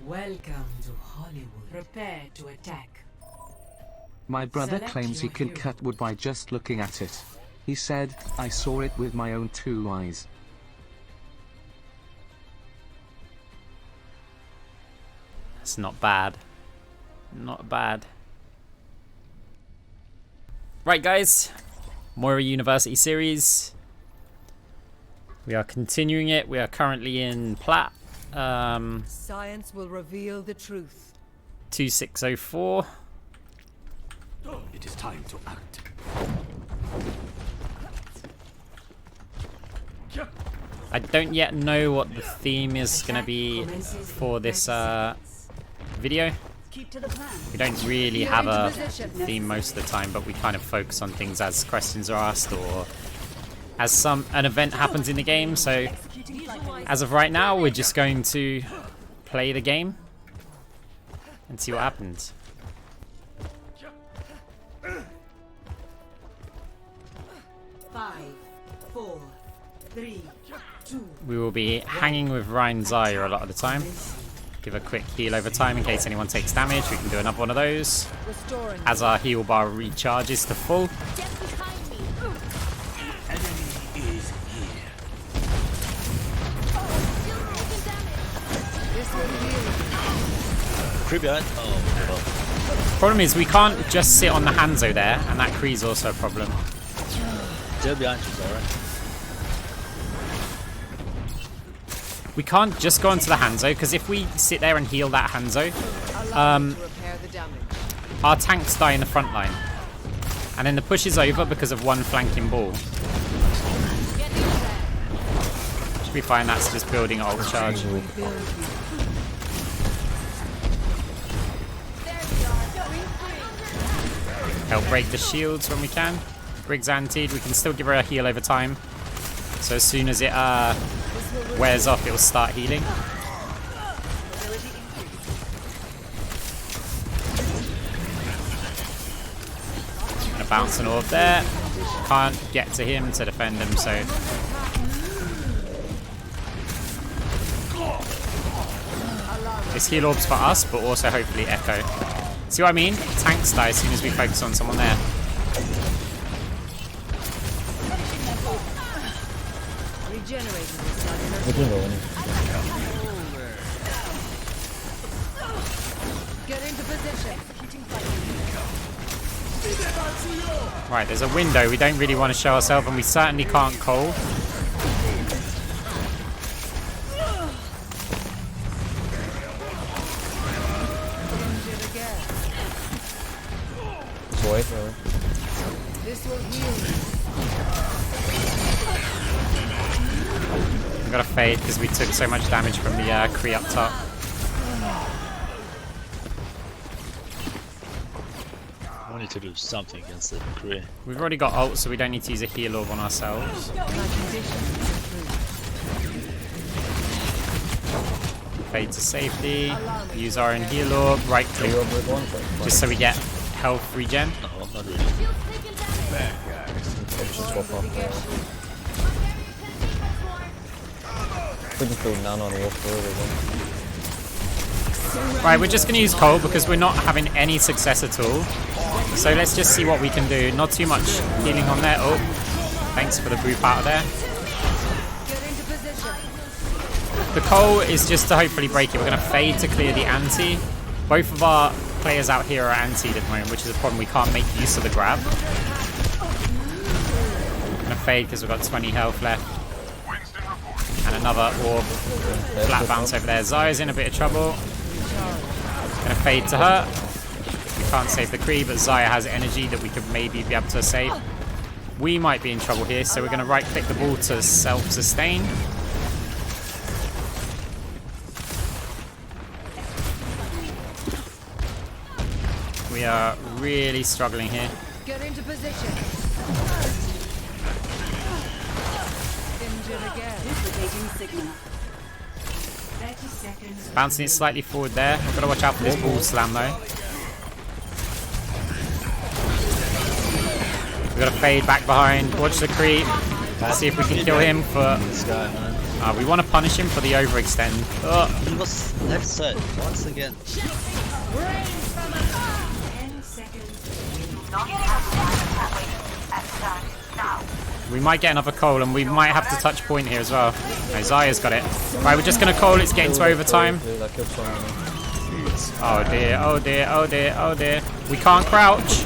Welcome to Hollywood. Prepare to attack. My brother Select claims he your can hero. cut wood by just looking at it. He said, I saw it with my own 2 eyes. That's not bad. Not bad. Right, guys. Moira University Series. We are continuing it. We are currently in Plat. Science will reveal the truth. 2604. It is time to act. I don't yet know what the theme is going to be for this video. We don't really have a theme most of the time, but we kind of focus on things as questions are asked or as an event happens in the game. So as of right now, we're just going to play the game and see what happens. Five, 4, 3, 2. We will be hanging with Ryan Zaya a lot of the time. Give a quick heal over time in case anyone takes damage. We can do another one of those. As our heal bar recharges to full. Problem is we can't just sit on the Hanzo there, and that Kree's also a problem. We can't just go onto the Hanzo, because if we sit there and heal that Hanzo, our tanks die in the front line. And then the push is over because of one flanking ball. Should be fine, that's just building ult charge. Help break the shields when we can. Briggs antied, we can still give her a heal over time. So as soon as it wears off, it'll start healing. Gonna bounce an orb there. Can't get to him to defend him, so. This heal orb's for us, but also hopefully Echo. See what I mean? Tanks die as soon as we focus on someone there. Get into position. Right, there's a window. We don't really want to show ourselves, and we certainly can't call. This will heal. We got to fade because we took so much damage from the Kree up top. I need to do something against the Kree. We've already got ult, so we don't need to use a heal orb on ourselves. Fade to safety. Use our own heal orb. Right click. Just so we get health regen. No, not really. Right, we're just going to use coal because we're not having any success at all. So let's just see what we can do. Not too much healing on there. Oh, thanks for the boop out of there. The coal is just to hopefully break it. We're going to fade to clear the anti. Both of our players out here are antied at the moment, which is a problem. We can't make use of the grab. I'm going to fade because we've got 20 health left. And another orb. Flat bounce over there. Zaya's in a bit of trouble. Going to fade to her. We can't save the Kree, but Zaya has energy that we could maybe be able to save. We might be in trouble here, so we're going to right click the ball to self-sustain. We are really struggling here. Get into position. Injured again. Duplicating signal. 30 seconds. Bouncing it slightly forward there. I've got to watch out for this ball slam though. We've got to fade back behind. Watch the creep. See if we can kill him for. This guy, man. We want to punish him for the overextend. Oh, He was left side once again. 10 seconds. we might get another Cole, and we might have to touch point here as well. No, Zaya's got it. Right, we're just going to Cole. It's getting to overtime. Oh dear, oh dear, oh dear, oh dear. We can't crouch.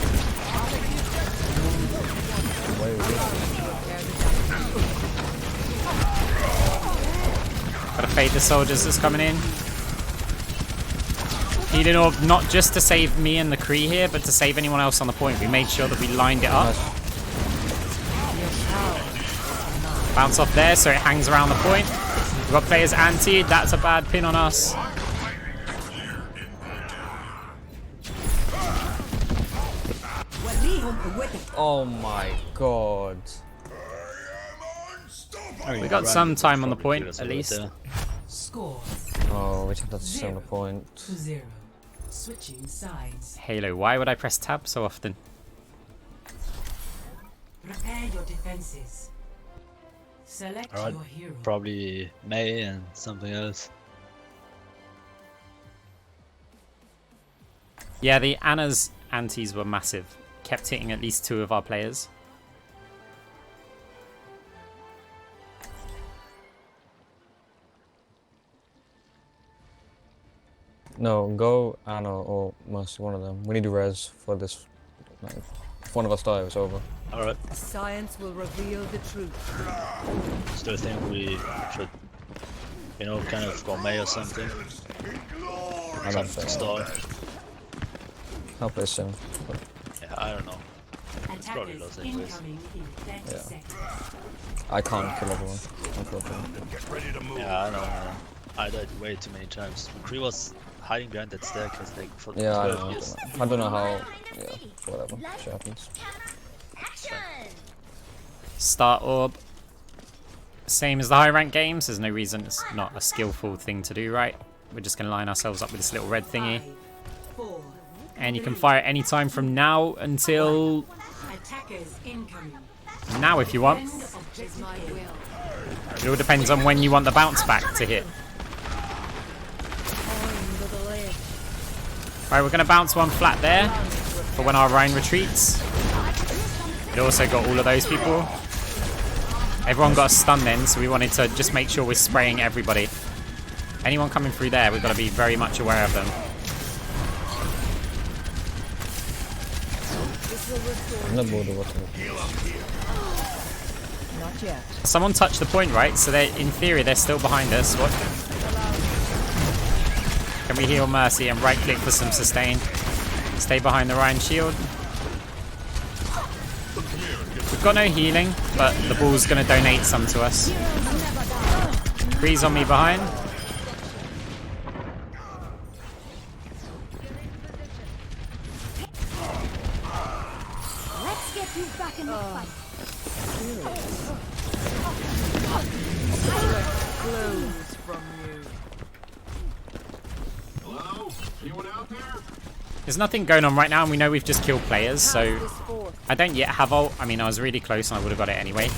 Gotta fade the soldiers that's coming in. Healing orb not just to save me and the Kree here, but to save anyone else on the point. We made sure that we lined it up. Bounce off there so it hangs around the point. We've got players anti. That's a bad pin on us. Oh my god. We got some time on the point, at least. Score Oh, we took that to 7 point. 0. Switching sides. Halo, why would I press tab so often? Prepare your defenses. Select Alright, your hero. probably May and something else. Yeah, the Anna's antis were massive. Kept hitting at least 2 of our players. No, go Anna or Mercy, one of them. We need to res for this. Like, if one of us die, it's over. Alright, Science will reveal the truth. still think we should, you know, kind of go May or something. I don't think. Stall. I'll play soon. Yeah, I don't know. probably Attackers lost anyways. incoming in 30 Yeah. seconds. I can't kill everyone, unfortunately. Yeah, I know. I died way too many times. Kree was hiding behind that staircase like for Yeah, I 12 know. years. I don't know how. Yeah, whatever. Shit happens. Start orb. Same as the high rank games. There's no reason it's not a skillful thing to do, right? We're just going to line ourselves up with this little red thingy. 5, 4. And you can fire any time from now until Attackers incoming. now if you want. End objective My A. will. It all depends on when you want the bounce back to hit. Right, we're going to bounce one flat there for when our Rhine retreats. It also got all of those people. Everyone got a stun then, so we wanted to just make sure we're spraying everybody. Anyone coming through there, we've got to be very much aware of them. I'm not bored of what. Not yet. Someone touched the point, right? So they, in theory, they're still behind us. What? Can we heal Mercy and right click for some sustain? Stay behind the Rhine shield. We've got no healing, but the ball's going to donate some to us. Freeze on me behind. Let's get you back in the fight. Close from you. There's nothing going on right now, and we know we've just killed players, so I don't yet have ult. I mean, I was really close and I would have got it anyway.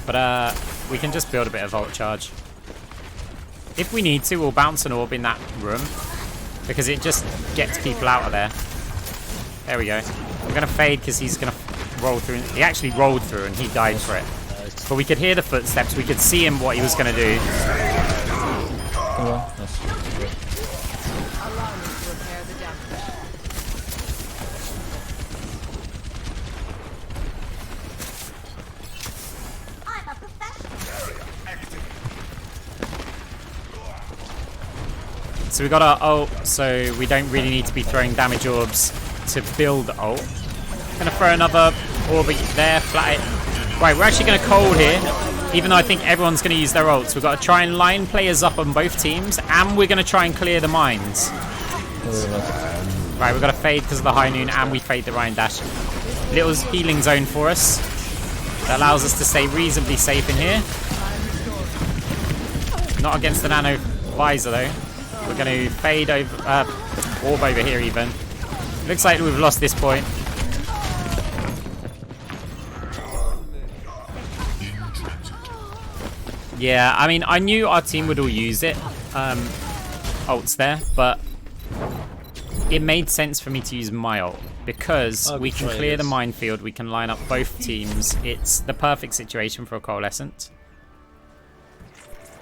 But we can just build a bit of ult charge. If we need to, we'll bounce an orb in that room, because it just gets people out of there. There we go. We're going to fade because he's going to roll through. He actually rolled through and he died for it. But we could hear the footsteps. We could see him what he was going to do. Yeah, nice. Allow me to repair the damage. I'm a professional. So we got our ult, so we don't really need to be throwing damage orbs to build ult. Gonna throw another orb there, flat it. Right, we're actually gonna cold here, even though I think everyone's gonna use their ults. We've got to try and line players up on both teams, and we're gonna try and clear the mines. Right, we've got to fade because of the high noon, and we fade the Rhine dash. Little healing zone for us. That allows us to stay reasonably safe in here. Not against the nano visor though. We're going to fade over, orb over here even. Looks like we've lost this point. Yeah, I mean, I knew our team would all use it, ults there, but it made sense for me to use my ult because we can clear the minefield, we can line up both teams. It's the perfect situation for a coalescent.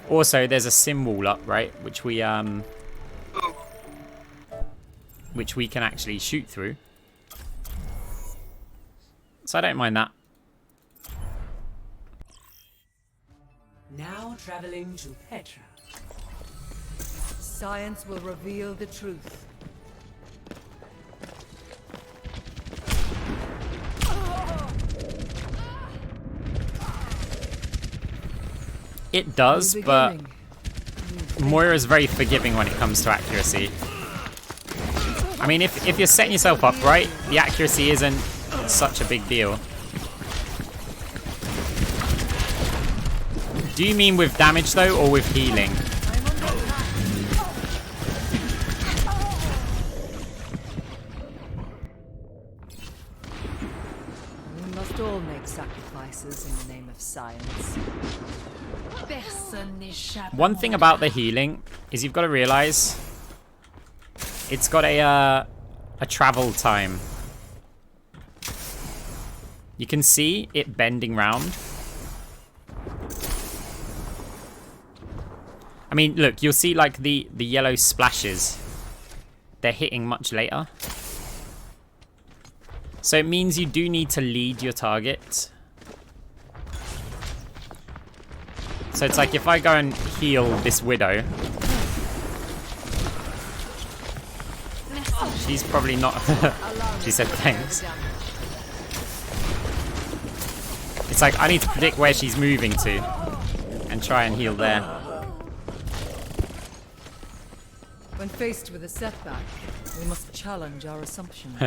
Also, there's a sim wall up, right, which we can actually shoot through. So I don't mind that. Now traveling to Petra. Science will reveal the truth. It does, but Moira's very forgiving when it comes to accuracy. I mean, if you're setting yourself up right, the accuracy isn't such a big deal. Do you mean with damage though, or with healing? We must all make sacrifices in the name of science. One thing about the healing is you've got to realize it's got a travel time. You can see it bending round. I mean, look, you'll see like the yellow splashes. They're hitting much later. So it means you do need to lead your target. So it's like if I go and heal this widow, she's probably not... She said thanks. It's like I need to predict where she's moving to and try and heal there. When faced with a setback, we must challenge our assumptions.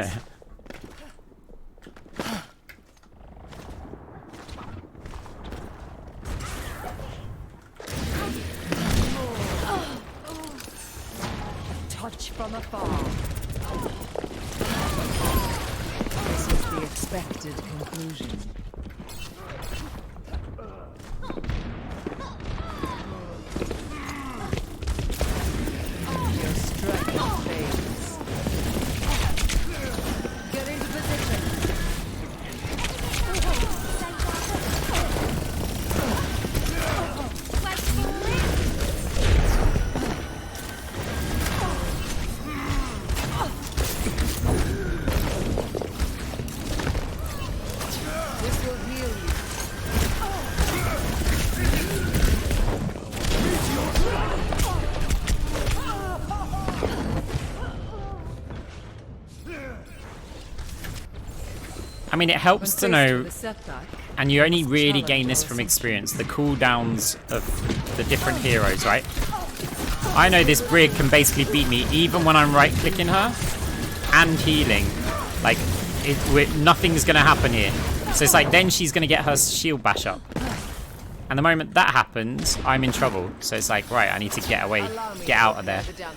Touch from afar. This is the expected conclusion. Your strength fades. Get into position. This will heal you. I mean, it helps to know, With a setback, and you only really gain this from experience, the cooldowns of the different heroes, right? I know this Brig can basically beat me even when I'm right-clicking her and healing. Like, nothing's going to happen here. So it's like, then she's going to get her shield bash up. And the moment that happens, I'm in trouble. So it's like, right, I need to get away, get out of there. the damage.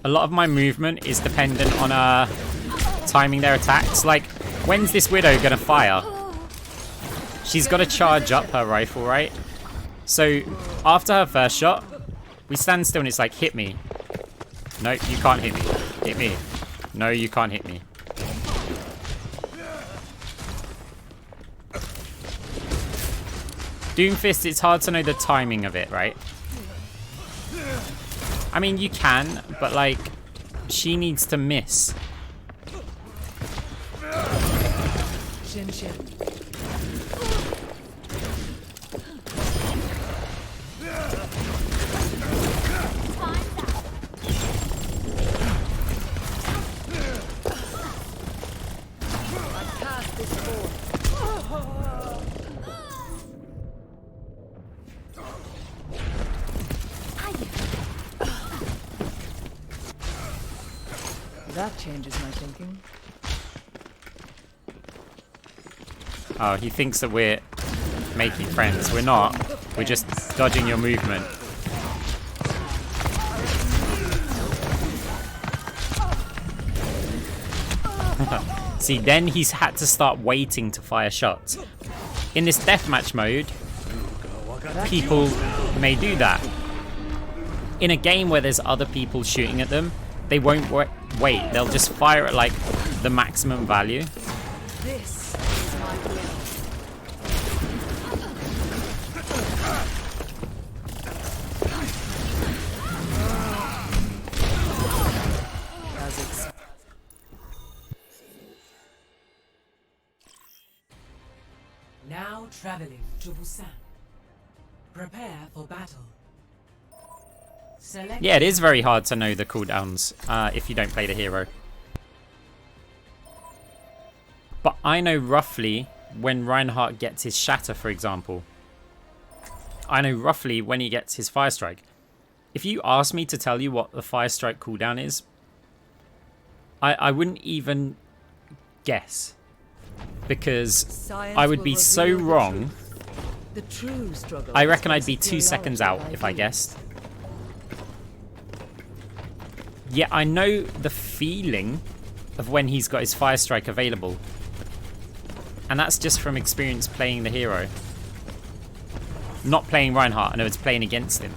A lot of my movement is dependent on timing their attacks. Like, when's this Widow gonna fire? She's got to charge up her rifle, right? So, after her first shot, we stand still and it's like, hit me. No, you can't hit me. Hit me. No, you can't hit me. Doomfist, it's hard to know the timing of it, right? I mean, you can, but like, she needs to miss. Shin shin. I've passed this board. That changes my thinking. Oh, he thinks that we're making friends. We're not. We're just dodging your movement. See, then he's had to start waiting to fire shots. In this deathmatch mode, people may do that. In a game where there's other people shooting at them, they won't wait. They'll just fire at like the maximum value. This is my will. Now traveling to Busan. Prepare for battle. Select Yeah, it is very hard to know the cooldowns if you don't play the hero. But I know roughly when Reinhardt gets his shatter, for example. I know roughly when he gets his fire strike. If you ask me to tell you what the fire strike cooldown is, I wouldn't even guess. Because Science I would will be so reveal the wrong. truth. The true struggle. I is reckon for I'd be 2 seconds out superiority if I ideals. guessed. Yeah, I know the feeling of when he's got his fire strike available. And that's just from experience playing the hero. Not playing Reinhardt, I know it's playing against him.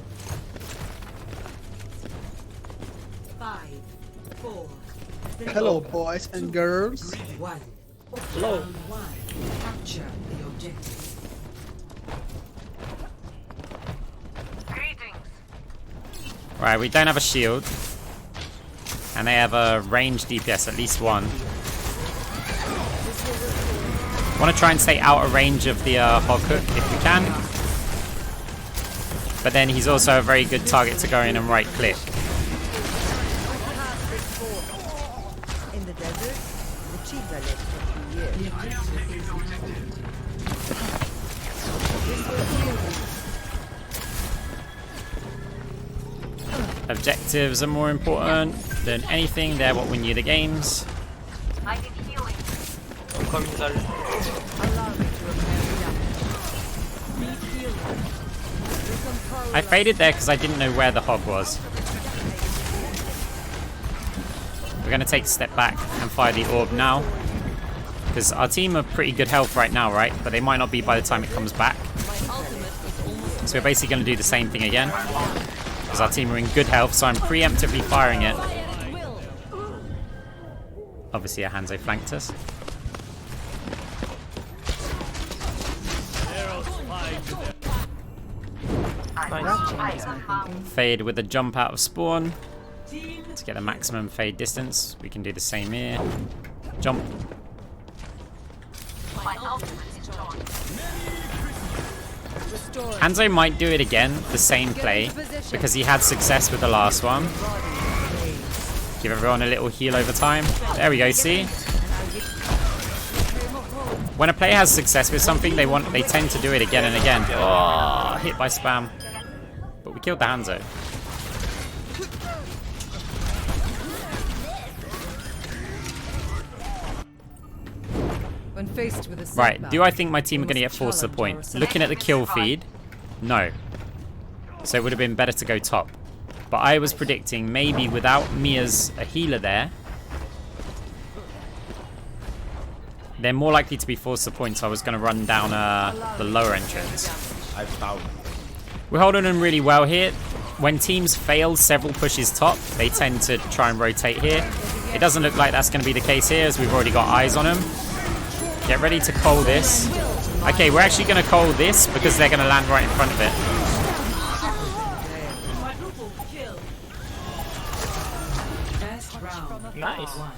5, 4, Hello, boys and girls. 1. Hello. Round 1. Capture the objective. Right, we don't have a shield. And they have a ranged DPS, at least one. Want to try and stay out of range of the hog hook if we can. But then he's also a very good target to go in and right click. In the desert, the chiefs are lived for 2 years. The objective is protected. Objectives are more important than anything. They're what win you the games. I'm coming, sir. Allow me to repair the damage. Need healing. I faded there because I didn't know where the hog was. We're going to take a step back and fire the orb now. Because our team are pretty good health right now, right? But they might not be by the time it comes back. So we're basically going to do the same thing again. Because our team are in good health, so I'm preemptively firing it. Obviously, a Hanzo flanked us. Fade with a jump out of spawn to get the maximum fade distance. We can do the same here. Jump. Hanzo might do it again, the same play, because he had success with the last one. Give everyone a little heal over time. There we go, see? When a player has success with something, they tend to do it again and again. Oh, hit by spam. But we killed the Hanzo. When faced with a Right, setback, do I think my team are we going to get must forced to the challenge point? our Looking at the kill feed, no. So it would have been better to go top. But I was predicting maybe without me as a healer there, they're more likely to be forced to the point, so I was going to run down the lower entrance. We're holding them really well here. When teams fail several pushes top, they tend to try and rotate here. It doesn't look like that's going to be the case here, as we've already got eyes on them. Get ready to call this. Okay, we're actually going to call this because they're going to land right in front of it. Quadruple kill. Best round. Nice. 1.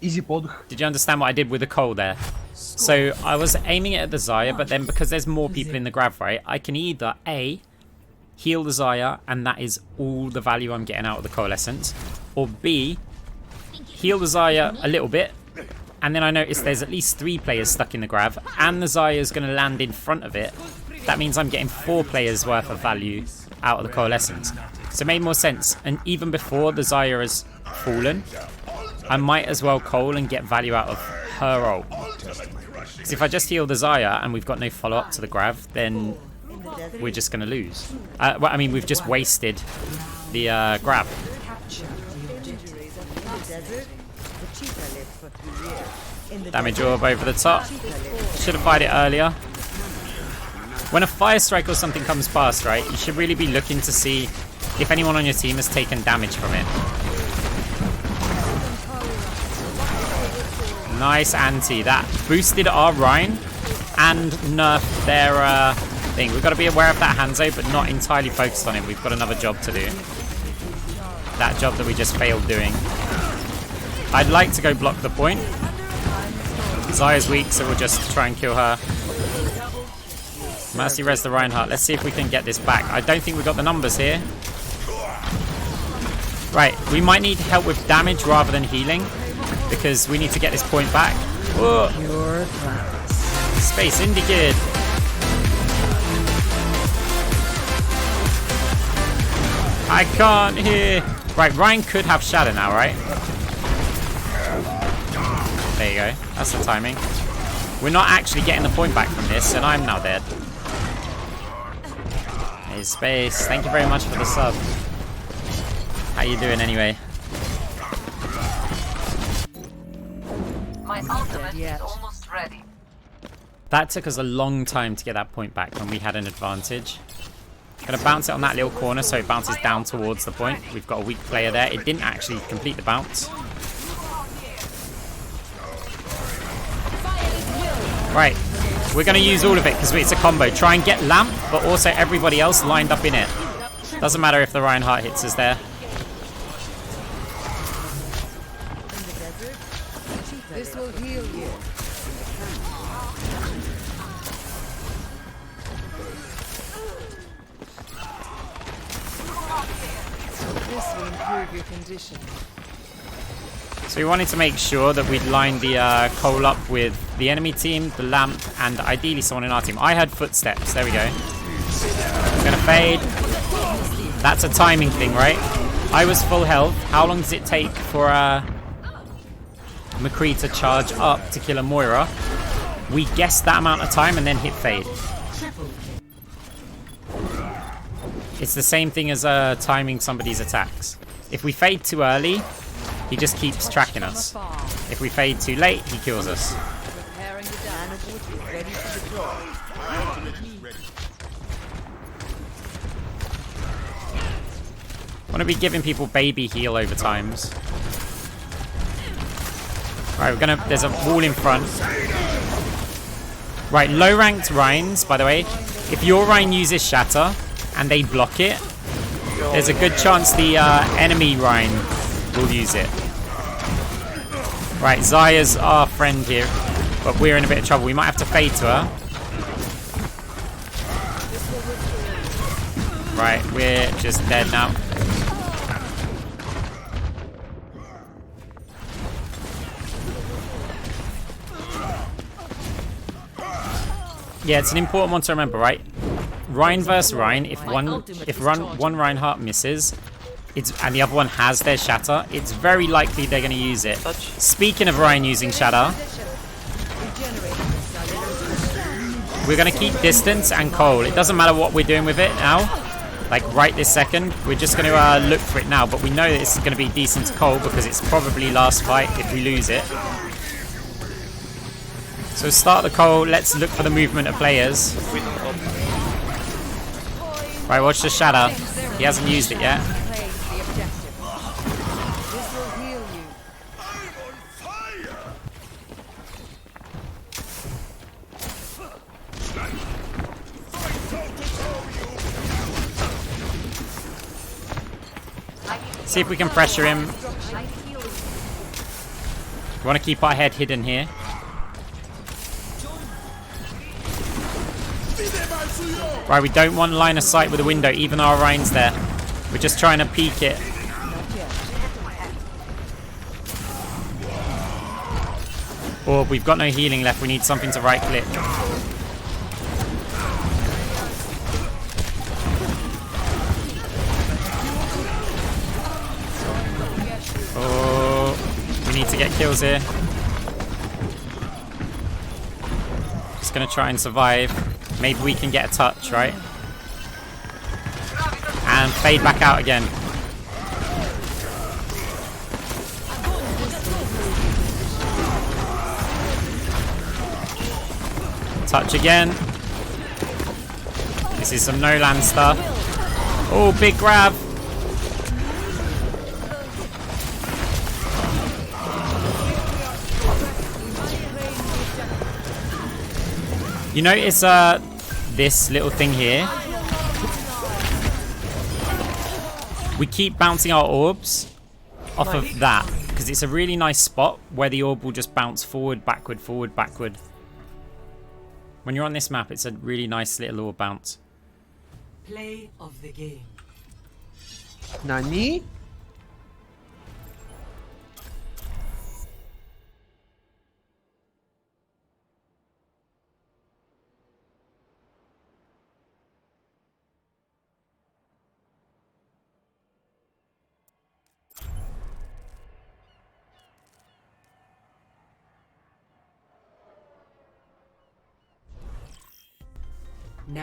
Easy pod. Did you understand what I did with the coal there? So I was aiming it at the Zarya, but then because there's more people in the grab, right, I can either A, heal the Zarya, and that is all the value I'm getting out of the coalescence, or B, heal the Zarya a little bit, and then I notice there's at least 3 players stuck in the grab, and the Zarya is going to land in front of it. That means I'm getting 4 players worth of value out of the coalescence. So it made more sense, and even before the Zarya has fallen, I might as well coal and get value out of her ult. Because if I just heal the Zarya and we've got no follow-up to the grab, then we're just going to lose. Well, I mean, we've just wasted the grab. Capture the Damage orb over the top. Should have fired it earlier. When a fire strike or something comes past, right, you should really be looking to see if anyone on your team has taken damage from it. Nice anti. That boosted our Rhine and nerfed their thing. We've got to be aware of that Hanzo, but not entirely focused on it. We've got another job to do. That job that we just failed doing. I'd like to go block the point. Zaya's weak, so we'll just try and kill her. Mercy res the Reinhardt. Let's see if we can get this back. I don't think we've got the numbers here. Right, we might need help with damage rather than healing, because we need to get this point back. Whoa. Space indicated. I can't hear. Right, Ryan could have Shadow now, right? There you go. That's the timing. We're not actually getting the point back from this, and I'm now dead. Hey, Space. Thank you very much for the sub. How you doing anyway? My ultimate is almost ready. That took us a long time to get that point back when we had an advantage. Gonna bounce it on that little corner so it bounces down towards the point. We've got a weak player there. It didn't actually complete the bounce. Right, we're gonna use all of it because it's a combo. Try and get Lamp, but also everybody else lined up in it. Doesn't matter if the Reinhardt hits us there. This will heal you. This will improve your condition. So we wanted to make sure that we'd line the Cole up with the enemy team, the Lamp, and ideally someone in our team. I heard footsteps. There we go. I'm gonna fade. That's a timing thing, right? I was full health. How long does it take for McCree to charge up to kill a Moira? We guessed that amount of time and then hit fade. It's the same thing as timing somebody's attacks. If we fade too early, he just keeps tracking us. If we fade too late, he kills us. I want to be giving people baby heal over times. Right, there's a wall in front. Right, low ranked Rhines, by the way. If your Rhine uses Shatter and they block it, there's a good chance the enemy Rhine will use it. Right, Zaya's our friend here, but we're in a bit of trouble. We might have to fade to her. Right, we're just dead now. Yeah, it's an important one to remember, right? Rhine versus Rhine. If one Reinhardt misses, and the other one has their Shatter, it's very likely they're going to use it. Speaking of Rhine using Shatter, we're going to keep distance and Cole. It doesn't matter what we're doing with it now. Like right this second, we're just going to look for it now. But we know that it's going to be decent to Cole because it's probably last fight if we lose it. So start the Cole. Let's look for the movement of players. Right, watch the Shatter. He hasn't used it yet. See if we can pressure him. We want to keep our head hidden here. Right, we don't want line of sight with a window, even though our Rhine's there. We're just trying to peek it. Or we've got no healing left. We need something to right click. Oh, we need to get kills here. Just gonna try and survive. Maybe we can get a touch, right? And fade back out again. Touch again. This is some no-land stuff. Oh, big grab. You notice this little thing here? We keep bouncing our orbs off of that because it's a really nice spot where the orb will just bounce forward, backward, forward, backward. When you're on this map, it's a really nice little orb bounce. Play of the game. Nani?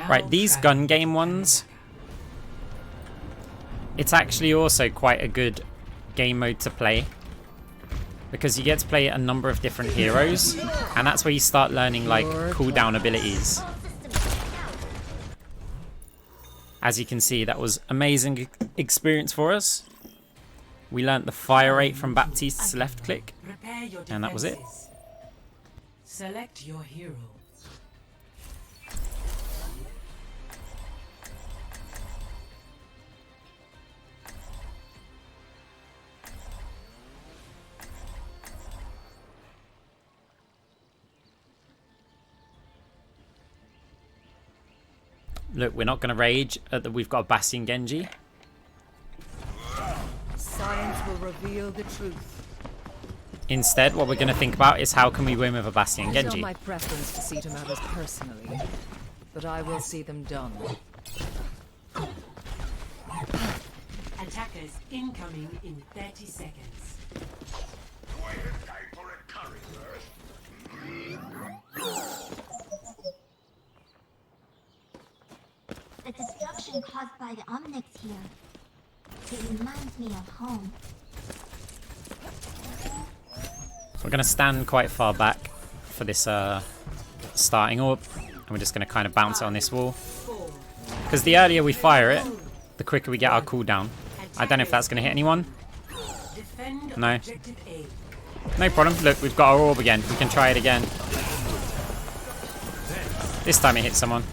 Right, these gun game ones, it's actually also quite a good game mode to play because you get to play a number of different heroes, and that's where you start learning like cooldown abilities. As you can see, that was amazing experience for us. We learnt the fire rate from Baptiste's left click, and that was it. Select your hero. Look, we're not going to rage at that we've got a Bastion Genji. Science will reveal the truth. Instead, what we're going to think about is how can we win with a Bastion It is not Genji. my preference to see to matters personally, but I will see them done. Attackers incoming in 30 seconds. The destruction caused by the Omnics here. It reminds me of home. We're going to stand quite far back for this starting orb, and we're just going to kind of bounce it on this wall. Because the earlier we fire it, the quicker we get our cooldown. I don't know if that's going to hit anyone. No. No problem. Look, we've got our orb again. We can try it again. This time it hit someone.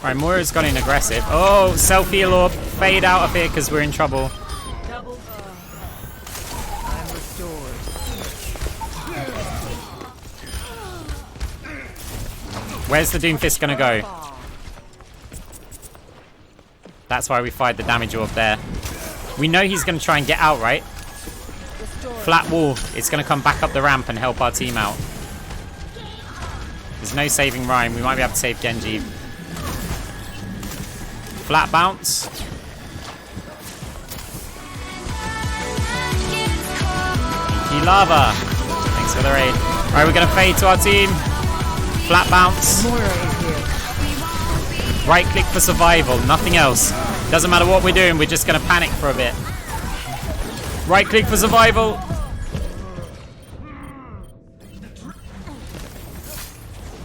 Alright, Moira's gone in aggressive. Oh, self-heal orb. Fade out of here because we're in trouble. I'm restored. Where's the Doomfist going to go? That's why we fired the damage orb there. We know he's going to try and get out, right? Flat wall. It's going to come back up the ramp and help our team out. There's no saving Rhyme. We might be able to save Genji. Flat bounce. Inky Lava. Thanks for the raid. Alright, we're going to fade to our team. Flat bounce. Moira is here. Right click for survival. Nothing else. Doesn't matter what we're doing. We're just going to panic for a bit. Right click for survival.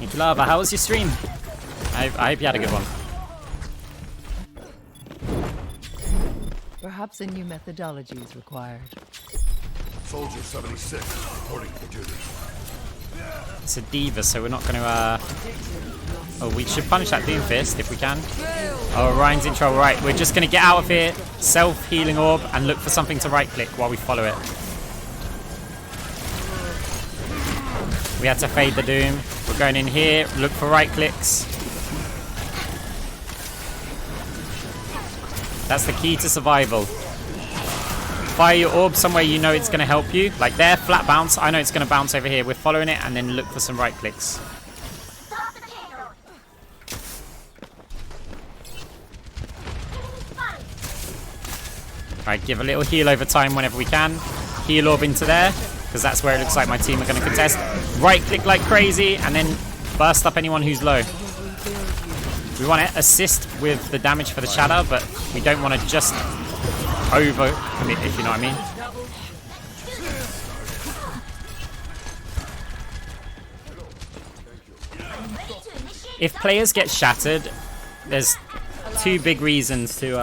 Inky Lava, how was your stream? I hope you had a good one. Perhaps a new methodology is required. Soldier 76, reporting for duty. It's a diva, so we're not going to... Oh, we should punish that Doomfist if we can. Oh, Ryan's in trouble. Right, we're just going to get out of here, self-healing orb, and look for something to right-click while we follow it. We had to fade the Doom. We're going in here, look for right-clicks. That's the key to survival. Fire your orb somewhere you know it's going to help you. Like there, flat bounce. I know it's going to bounce over here. We're following it and then look for some right clicks. Alright, give a little heal over time whenever we can. Heal orb into there, because that's where it looks like my team are going to contest. Right click like crazy and then burst up anyone who's low. We want to assist with the damage for the shatter, but we don't want to just over commit, if you know what I mean. If players get shattered, there's two big reasons to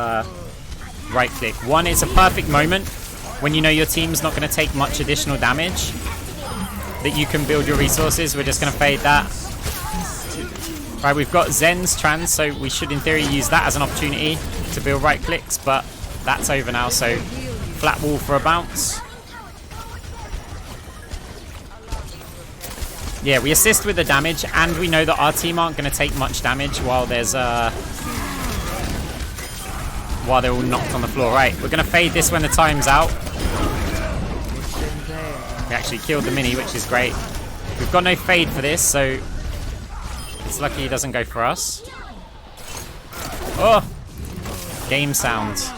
right click. One, it's a perfect moment when you know your team's not going to take much additional damage, that you can build your resources. We're just going to fade that. Right, we've got Zen's trans, so we should in theory use that as an opportunity to build right clicks, but that's over now, so flat wall for a bounce. Yeah, we assist with the damage, and we know that our team aren't going to take much damage while there's while they're all knocked on the floor. Right, we're going to fade this when the time's out. We actually killed the mini, which is great. We've got no fade for this, so it's lucky he doesn't go for us. Oh! Game sounds.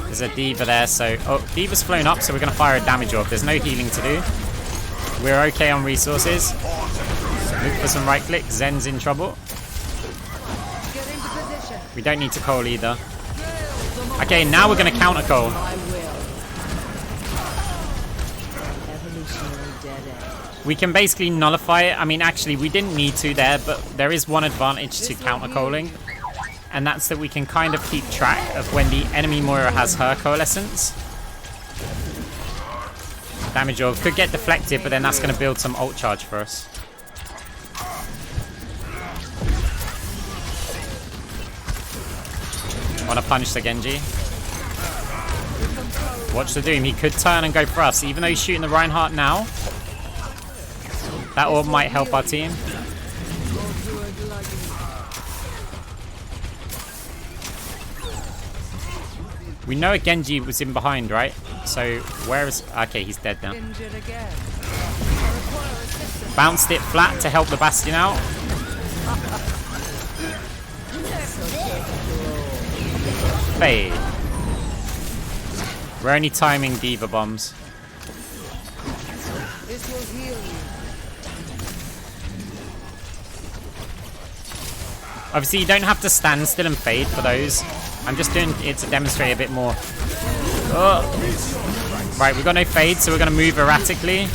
There's a D.Va there, so... Oh, D.Va's flown up, so we're going to fire a damage orb. There's no healing to do. We're okay on resources. Look for some right click. Zen's in trouble. We don't need to coal either. Okay, now we're going to counter coal. We can basically nullify it. I mean, actually, we didn't need to there, but there is one advantage to counter coaling. And that's that we can kind of keep track of when the enemy Moira has her coalescence. Damage orb could get deflected, but then that's going to build some ult charge for us. Want to punish the Genji. Watch the Doom. He could turn and go for us. Even though he's shooting the Reinhardt now, that orb might help our team. We know a Genji was in behind, right? So where is... Okay, he's dead now. Bounced it flat to help the Bastion out. Fade. We're only timing D.Va bombs. This will heal you. Obviously, you don't have to stand still and fade for those. I'm just doing it to demonstrate a bit more. Oh. Right, we've got no fade, so we're going to move erratically.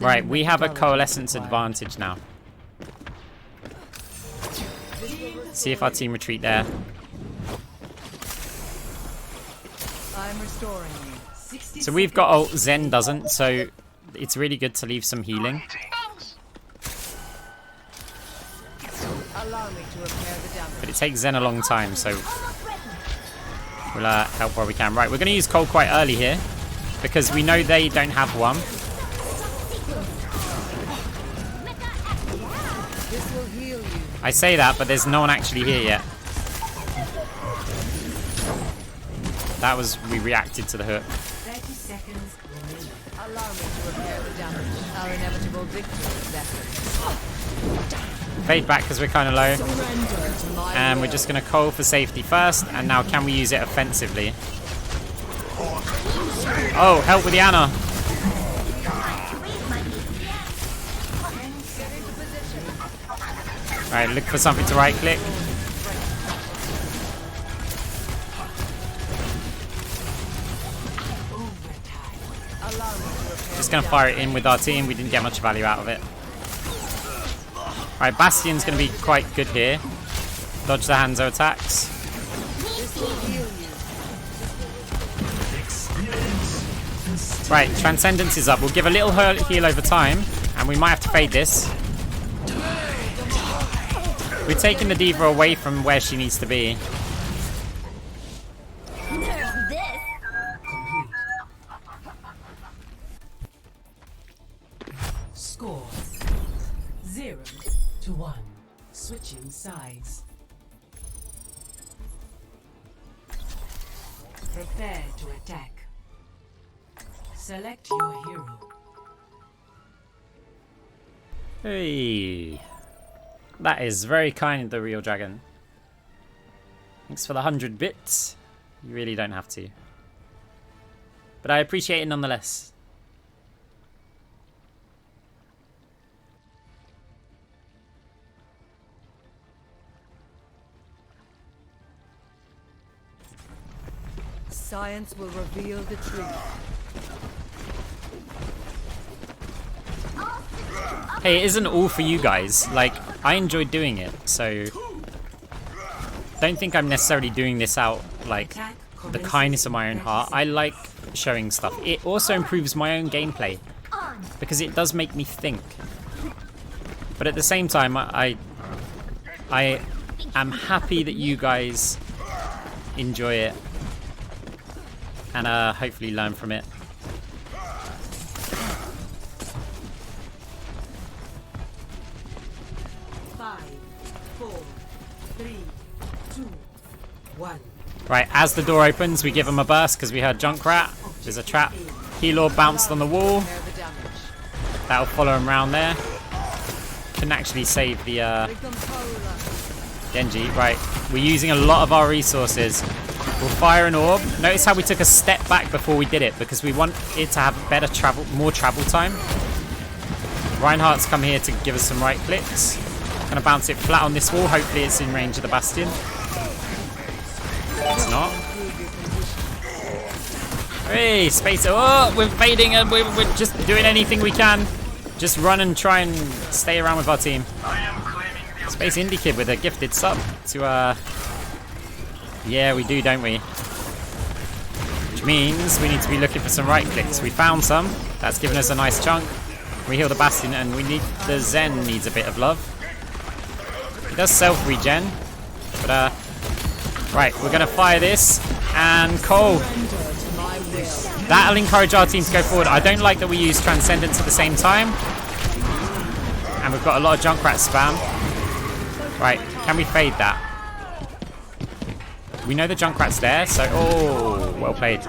Right, we have a coalescence advantage now. See if our team retreat there. I'm restoring you. So we've got ult, Zen doesn't, so it's really good to leave some healing. Allow me to repair the damage. But it takes Zen a long time, so we'll help where we can. Right, we're going to use Cold quite early here, because we know they don't have one. This will heal you. I say that, but there's no one actually here yet. That was... we reacted to the hook. 30 seconds remaining. Allow me to repair the damage. Our inevitable victory is Fade back because we're kind of low. And we're just going to coal for safety first. And now can we use it offensively? Oh, help with the Ana. Right, look for something to right click. Just going to fire it in with our team. We didn't get much value out of it. Right, Bastion's going to be quite good here. Dodge the Hanzo attacks. Right, Transcendence is up. We'll give a little heal over time, and we might have to fade this. We're taking the D.Va away from where she needs to be. Score 0-1. Switching sides. Prepare to attack. Select your hero. Hey. That is very kind of the Real Dragon. Thanks for the 100 bits. You really don't have to. But I appreciate it nonetheless. Science will reveal the truth. Hey, it isn't all for you guys. Like, I enjoyed doing it, so don't think I'm necessarily doing this out, like, the kindness of my own heart. I like showing stuff. It also improves my own gameplay, because it does make me think. But at the same time, I am happy that you guys enjoy it and hopefully learn from it. Right, as the door opens, we give him a burst because we heard Junkrat. There's a trap. Heal bounced on the wall. That'll follow him around there. Can actually save the Genji. Right, we're using a lot of our resources. We'll fire an orb. Notice how we took a step back before we did it because we want it to have better travel, more travel time. Reinhardt's come here to give us some right clicks. Gonna bounce it flat on this wall. Hopefully it's in range of the Bastion. It's not. Hey, Space. Oh, we're fading and we're just doing anything we can. Just run and try and stay around with our team. Space Indie Kid with a gifted sub to yeah, we do, don't we? Which means we need to be looking for some right clicks. We found some. That's given us a nice chunk. We heal the Bastion and we need the Zen needs a bit of love. He does self-regen. But right, we're gonna fire this and Cole. That'll encourage our team to go forward. I don't like that we use Transcendence at the same time. And we've got a lot of Junkrat spam. Right, can we fade that? We know the Junkrat's there, so oh, well played.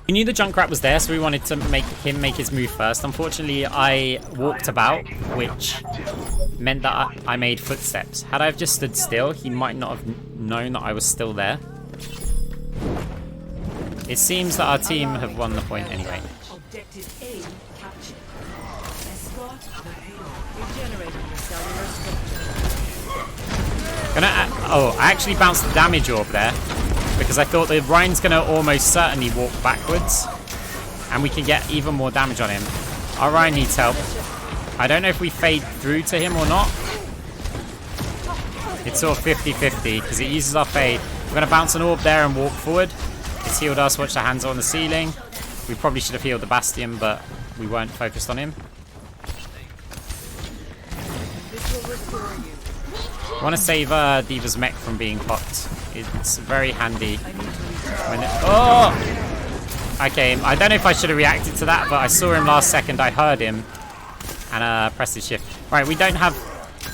We knew the Junkrat was there, so we wanted to make him make his move first. Unfortunately, I walked about, which meant that I made footsteps. Had I have just stood still, he might not have known that I was still there. It seems that our team have won the point anyway. Oh, I actually bounced the damage orb there because I thought the Rhine's gonna almost certainly walk backwards and we can get even more damage on him. Our Rhine needs help. I don't know if we fade through to him or not. It's sort of 50-50 because it uses our fade. We're gonna bounce an orb there and walk forward. It's healed us. Watch the hands on the ceiling. We probably should have healed the Bastion, but we weren't focused on him. I want to save D.Va's mech from being popped. It's very handy. Oh! Okay, I don't know if I should have reacted to that, but I saw him last second. I heard him and pressed his shift. Right, we don't have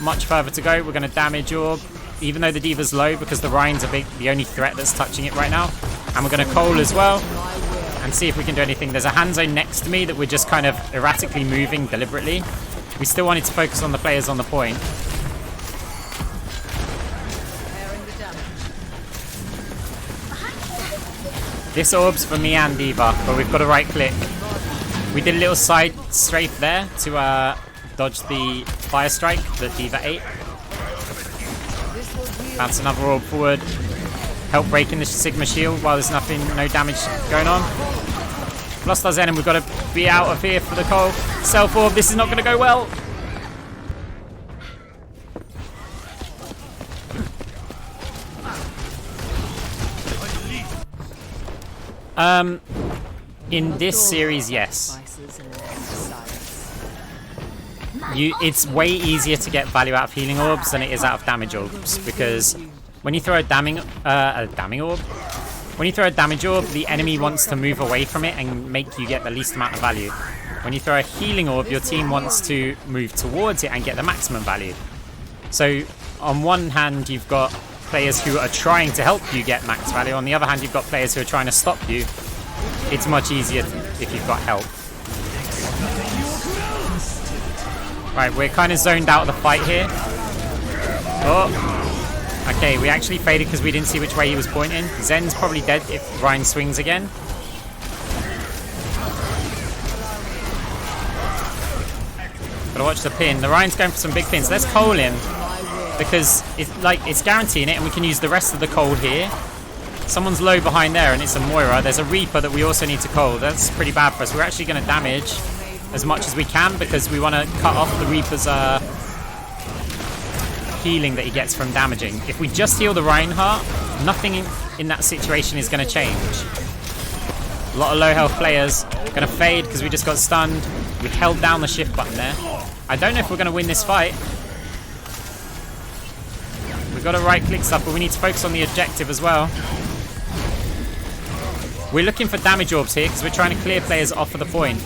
much further to go. We're going to damage orb, even though the D.Va's low, because the Rhine's the only threat that's touching it right now. And we're going to Cole as well and see if we can do anything. There's a hand zone next to me that we're just kind of erratically moving deliberately. We still wanted to focus on the players on the point. This orb's for me and D.Va, but we've got a right click. We did a little side strafe there to dodge the fire strike that D.Va ate. Bounce another orb forward. Help breaking the Sigma shield while there's no damage going on. Lost our Zen and we've got to be out of here for the Cole. Self orb, this is not going to go well. In this series, yes. It's way easier to get value out of healing orbs than it is out of damage orbs, because when you throw a damage orb, the enemy wants to move away from it and make you get the least amount of value. When you throw a healing orb, your team wants to move towards it and get the maximum value. So on one hand, you've got players who are trying to help you get max value. On the other hand, you've got players who are trying to stop you. It's much easier if you've got help. Right, we're kind of zoned out of the fight here. Oh, Okay, we actually faded because we didn't see which way he was pointing. Zen's probably dead if Ryan swings again. Gotta watch the pin. The Ryan's going for some big pins. Let's coal him because it's guaranteeing it, and we can use the rest of the coal here. Someone's low behind there, and it's a Moira. There's a Reaper that we also need to coal. That's pretty bad for us. We're actually going to damage as much as we can because we want to cut off the Reaper's healing that he gets from damaging. If we just heal the Reinhardt, nothing in that situation is going to change. A lot of low health players going to fade because we just got stunned. We held down the shift button there. I don't know if we're going to win this fight. We've got to right click stuff, but we need to focus on the objective as well. We're looking for damage orbs here because we're trying to clear players off of the point.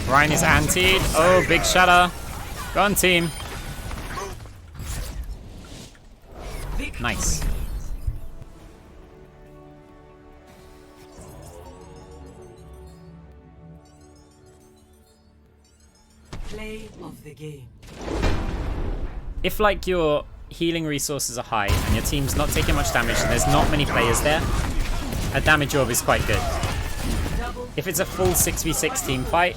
Ryan is antied. Oh, big shatter. Go on, team. Nice. Play of the game. If like your healing resources are high and your team's not taking much damage and there's not many players there, a damage orb is quite good. If it's a full 6v6 team fight,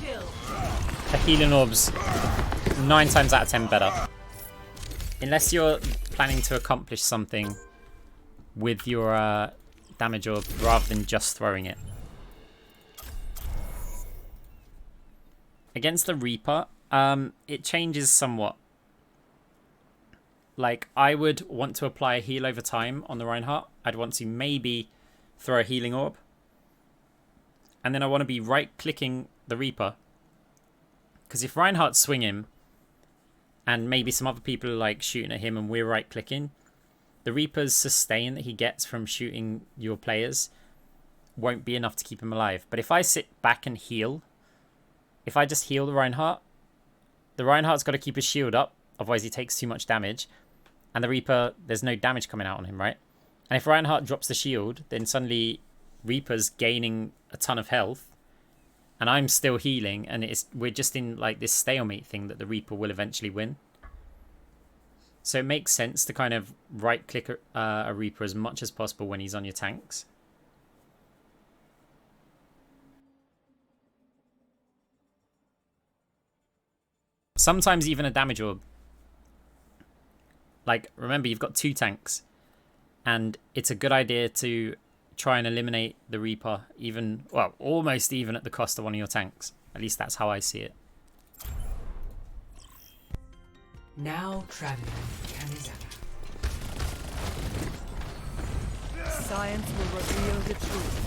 a healing orb's 9 times out of 10 better. Unless you're planning to accomplish something with your damage orb rather than just throwing it. Against the Reaper, it changes somewhat. Like, I would want to apply a heal over time on the Reinhardt. I'd want to maybe throw a healing orb. And then I want to be right-clicking the Reaper. Because if Reinhardt's swinging, and maybe some other people are like shooting at him and we're right-clicking, the Reaper's sustain that he gets from shooting your players won't be enough to keep him alive. But if I sit back and heal, if I just heal the Reinhardt's got to keep his shield up, otherwise he takes too much damage. And the Reaper, there's no damage coming out on him, right? And if Reinhardt drops the shield, then suddenly Reaper's gaining a ton of health, and I'm still healing, and we're just in like this stalemate thing that the Reaper will eventually win. So it makes sense to kind of right-click a Reaper as much as possible when he's on your tanks. Sometimes even a damage orb. Like, remember, you've got 2 tanks, and it's a good idea to try and eliminate the Reaper, even, well, almost even at the cost of one of your tanks. At least that's how I see it. Now traveling Kamisawa. Science will reveal the truth.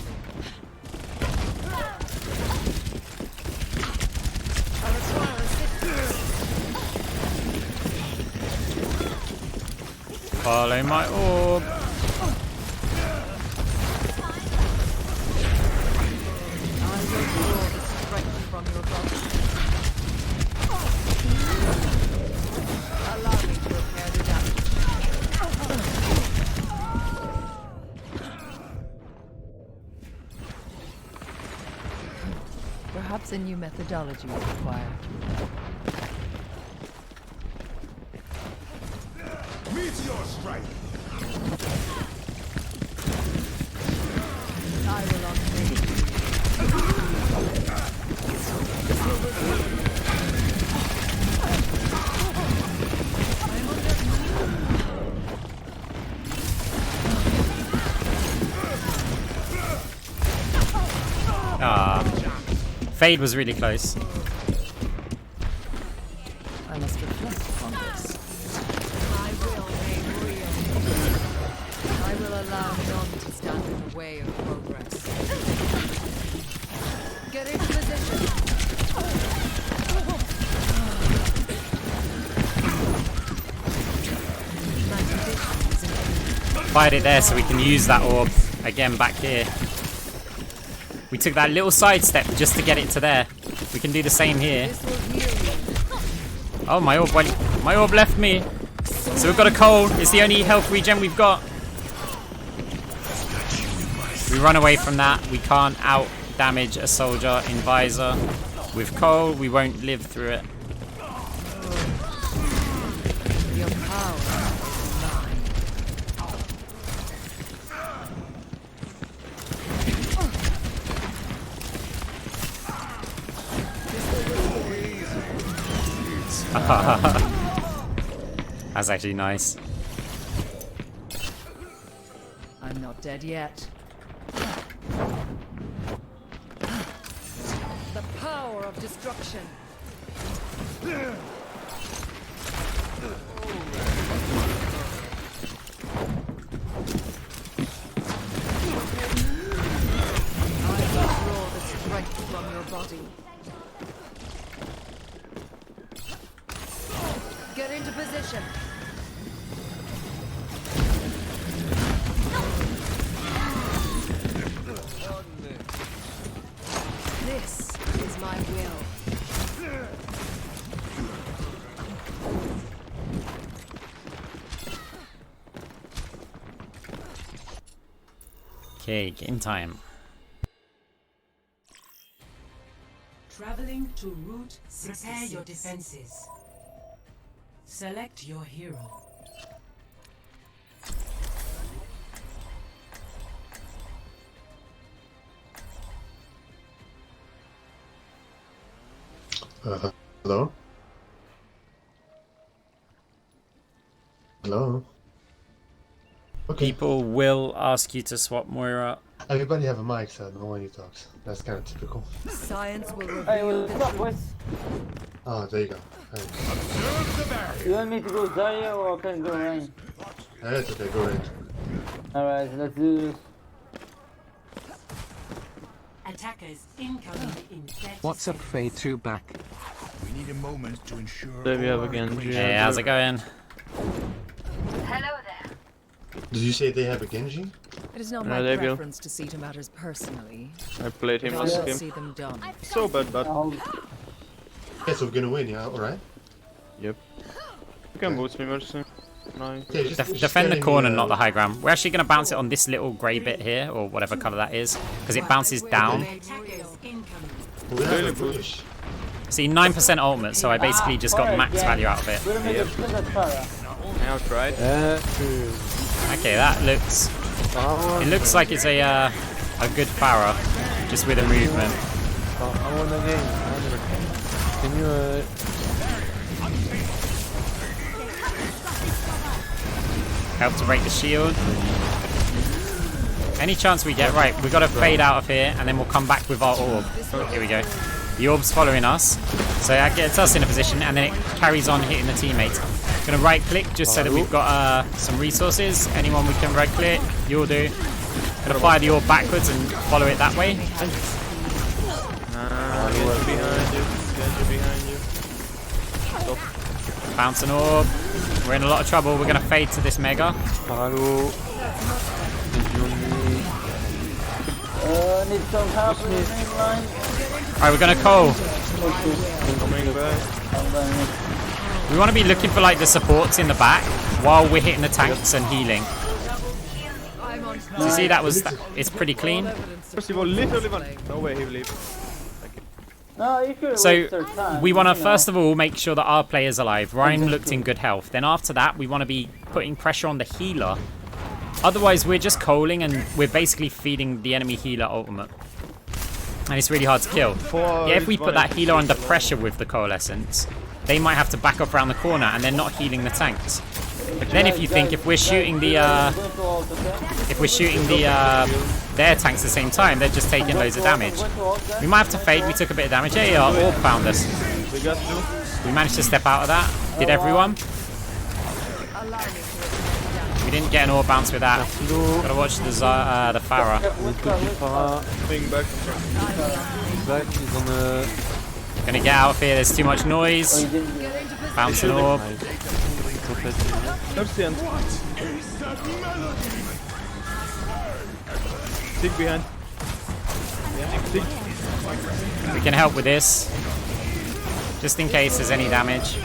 Follow my orb. Allow me to repair the damage. Perhaps a new methodology is required. Meteor strike! I will unleash. Fade was really close. I must reflect upon this. I will make real. I will allow none to stand in the way of progress. Get into position. Fired it there so we can use that orb again back here. We took that little sidestep just to get it to there. We can do the same here. Oh, my orb left me. So we've got a cold. It's the only health regen we've got. We run away from that. We can't out damage a soldier in visor. With Cole, we won't live through it. Your power is mine. That's actually nice. I'm not dead yet. The power of destruction. I will draw the strength from your body. Get into position. This is my will. Okay, game time. Traveling to Route 66. Prepare your defenses. Select your hero. Hello? Hello? Okay. People will ask you to swap Moira. Everybody have a mic, so no one talks. That's kind of typical. Science will reveal the truth. Oh, there you go. Thanks. You want me to go Zarya or can I go Rein? That's okay, go ahead. Alright, let's do this. Attackers incoming in 30 What's up, Fade 2 back? We need a moment to ensure. There we have again. Hey, how's it going? Hello there. Did you say they have a Genji? It is not No, my there you go. preference to see to matters personally. I played him But I last shall game. see them done. So bad, but Okay, so we're gonna win, yeah? Alright? yep. You can boost me, Mercy. Nice. Okay, just Defend the getting, corner, not the high ground. We're actually going to bounce it on this little grey bit here, or whatever colour that is, because it bounces down. attackers incoming. We have a push. See, 9% ultimate, so I basically just got max value out of it. Now tried. Okay, that looks... It looks like it's a good Pharah, just with a movement. I won the game. Can you Help to break the shield. Any chance we get, right, we've got to fade out of here, and then we'll come back with our orb. Here we go. The orb's following us, so that gets us in a position, and then it carries on hitting the teammates. Gonna right click just so that we've got some resources. Anyone we can right click, you'll do. Gonna fire the orb backwards and follow it that way. Get behind you. Behind you. Stop. Bounce an orb. We're in a lot of trouble. We're gonna fade to this mega. Hello. Need some help with the main line. Alright, we're gonna Cole. Coming back. We want to be looking for like the supports in the back while we're hitting the tanks and healing. So you see it's pretty clean. First of all, literally one. No way he will leave. So we want to first of all make sure that our player's alive. Ryan looked in good health. Then after that, we want to be putting pressure on the healer. Otherwise, we're just calling and we're basically feeding the enemy healer ultimate. And it's really hard to kill. Yeah, if we put that healer under pressure with the coalescence, they might have to back up around the corner and they're not healing the tanks. Then if you think if we're shooting their tanks at the same time, they're just taking loads of damage. We might have to fade. We took a bit of damage. Yeah, our orb found us. We managed to step out of that. Did everyone? We didn't get an orb bounce with that. Gotta watch the Pharah. Gonna get out of here. There's too much noise. Bounce an orb. Stick behind. We can help with this, just in case there's any damage.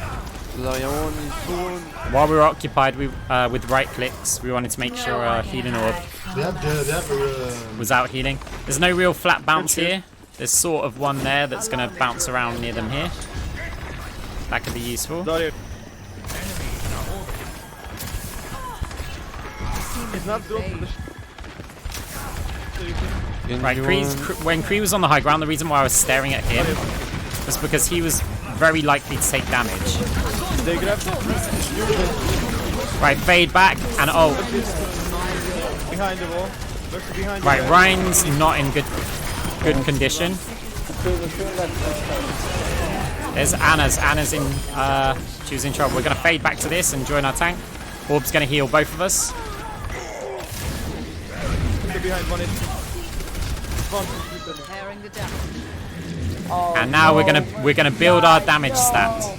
While we were occupied with right clicks, we wanted to make sure healing orb Without healing. There's no real flat bounce here. There's sort of one there that's going to bounce around near them here. That could be useful. It's not Right, when Kree was on the high ground, the reason why I was staring at him was because he was very likely to take damage. Right, fade back and ult. behind the wall. Right, Ryan's not in good condition. There's Anna's. Anna's in. She was in trouble. We're gonna fade back to this and join our tank. Orb's gonna heal both of us. Behind one. And now we're gonna build our damage stat.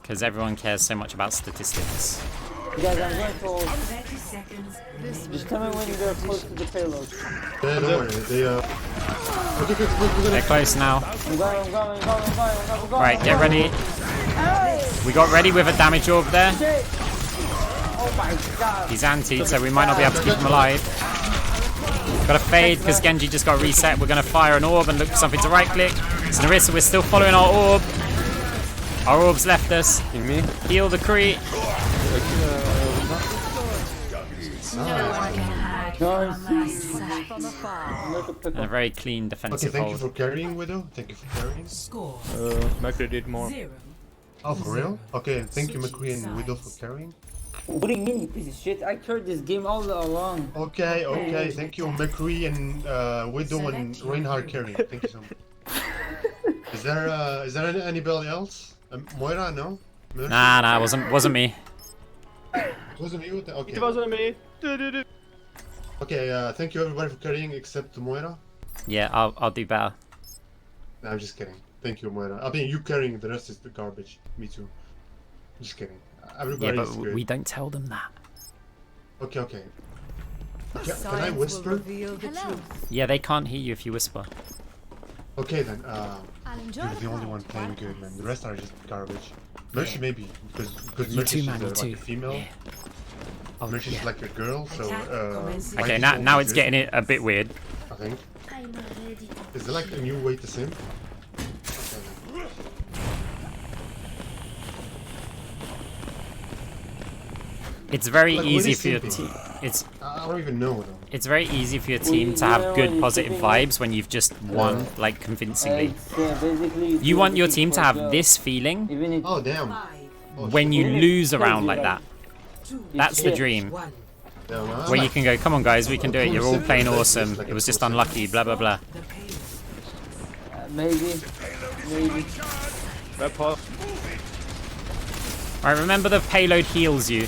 Because everyone cares so much about statistics. Guys, I'm going to... Just tell me when they're close to the payload. Yeah, don't worry. They're close now. I'm going. Right, get ready. We got ready with a damage orb there. Oh my god. He's antied, so we might not be able to keep him alive. Got to fade because Genji just got reset. We're going to fire an orb and look for something to right click. So Narissa, we're still following our orb. Our orbs left us. Heal the Kree. And a very clean defensive thank you hold. for carrying, Widow. Thank you for carrying. Score. Macro did more. 0. Oh, for real? Okay, thank you, McCree and Widow, for carrying. What do you mean, you piece of shit? I carried this game all along. Okay, thank you, McCree and Widow and Reinhardt carrying. Thank you so much. Is there anybody else? Moira, no? Nah, wasn't me. Wasn't you? Okay. It wasn't me. Okay, thank you everybody for carrying except Moira. Yeah, I'll do better. No, I'm just kidding. Thank you, Moira. I mean, you carrying, the rest is the garbage. Me too. Just kidding. Everybody Yeah, is but good. we don't tell them that. Okay. Can I whisper? Yeah, they can't hear you if you whisper. Okay then, you're the only one playing good, man. The rest are just garbage. Mercy maybe, because Mercy is like a female. Yeah. Oh, Mercy's yeah. like a girl, so Okay, now it's getting it a bit weird. I think. Is there like a new way to sim? It's very Like, easy what is for your simping? team. I don't even know though. It's very easy for your team to have good positive vibes when you've just won like convincingly. You want your team to have this feeling Oh damn. when you lose a round like that. That's the dream. Where you can go, come on guys, we can do it. You're all playing awesome. It was just unlucky, blah blah blah. Maybe. Alright, remember the payload heals you.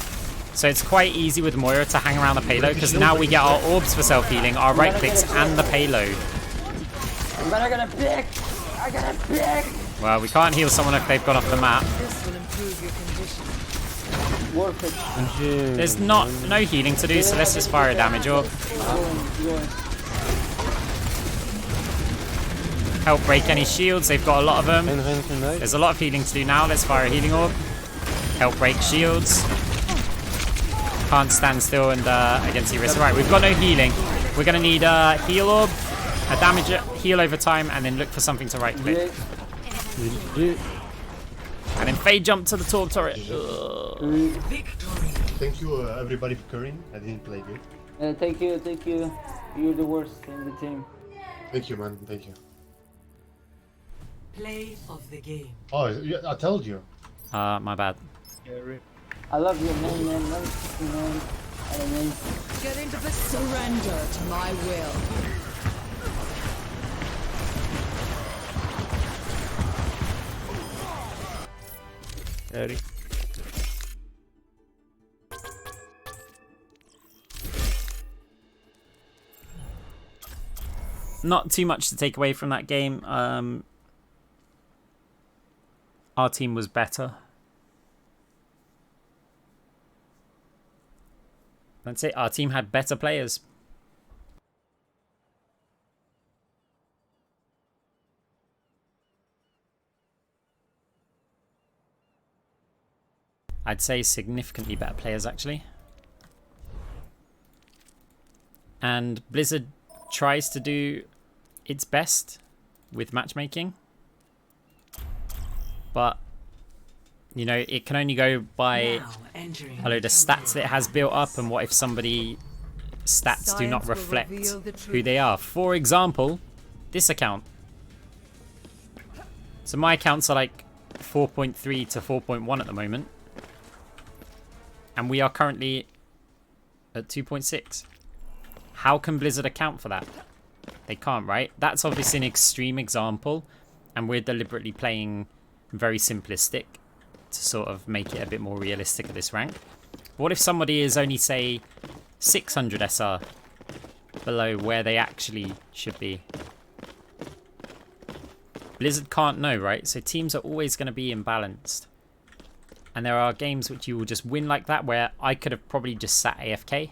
So it's quite easy with Moira to hang around the payload because now we get our orbs for self-healing, our right clicks and the payload. But I gotta pick! Well, we can't heal someone if they've gone off the map. This will improve your condition. Worth it. There's no healing to do, so let's just fire a damage orb. Help break any shields, they've got a lot of them. There's a lot of healing to do now, let's fire a healing orb. Help break shields. Can't stand still and against the Orisa. Right, we've got no healing. We're gonna need a heal orb, a damage heal over time, and then look for something to right click. And then fade jump to the top turret. Thank you everybody for carrying. I didn't play good. Thank you. You're the worst in the team. Thank you, man. Thank you. Play of the game. Oh, yeah, I told you. My bad. I love your name, man. Man. I don't know. Get into the surrender to my will. Ready? Not too much to take away from that game. Our team was better. That's it. Our team had better players. I'd say significantly better players, actually. And Blizzard tries to do its best with matchmaking. But, you know, it can only go by a load of stats that it has built up, and what if somebody stats do not reflect who they are. For example, this account. So my accounts are like 4.3 to 4.1 at the moment. And we are currently at 2.6. How can Blizzard account for that? They can't, right? That's obviously an extreme example, and we're deliberately playing very simplistic to sort of make it a bit more realistic at this rank. But what if somebody is only, say, 600 SR below where they actually should be? Blizzard can't know, right? So teams are always going to be imbalanced. And there are games which you will just win like that, where I could have probably just sat AFK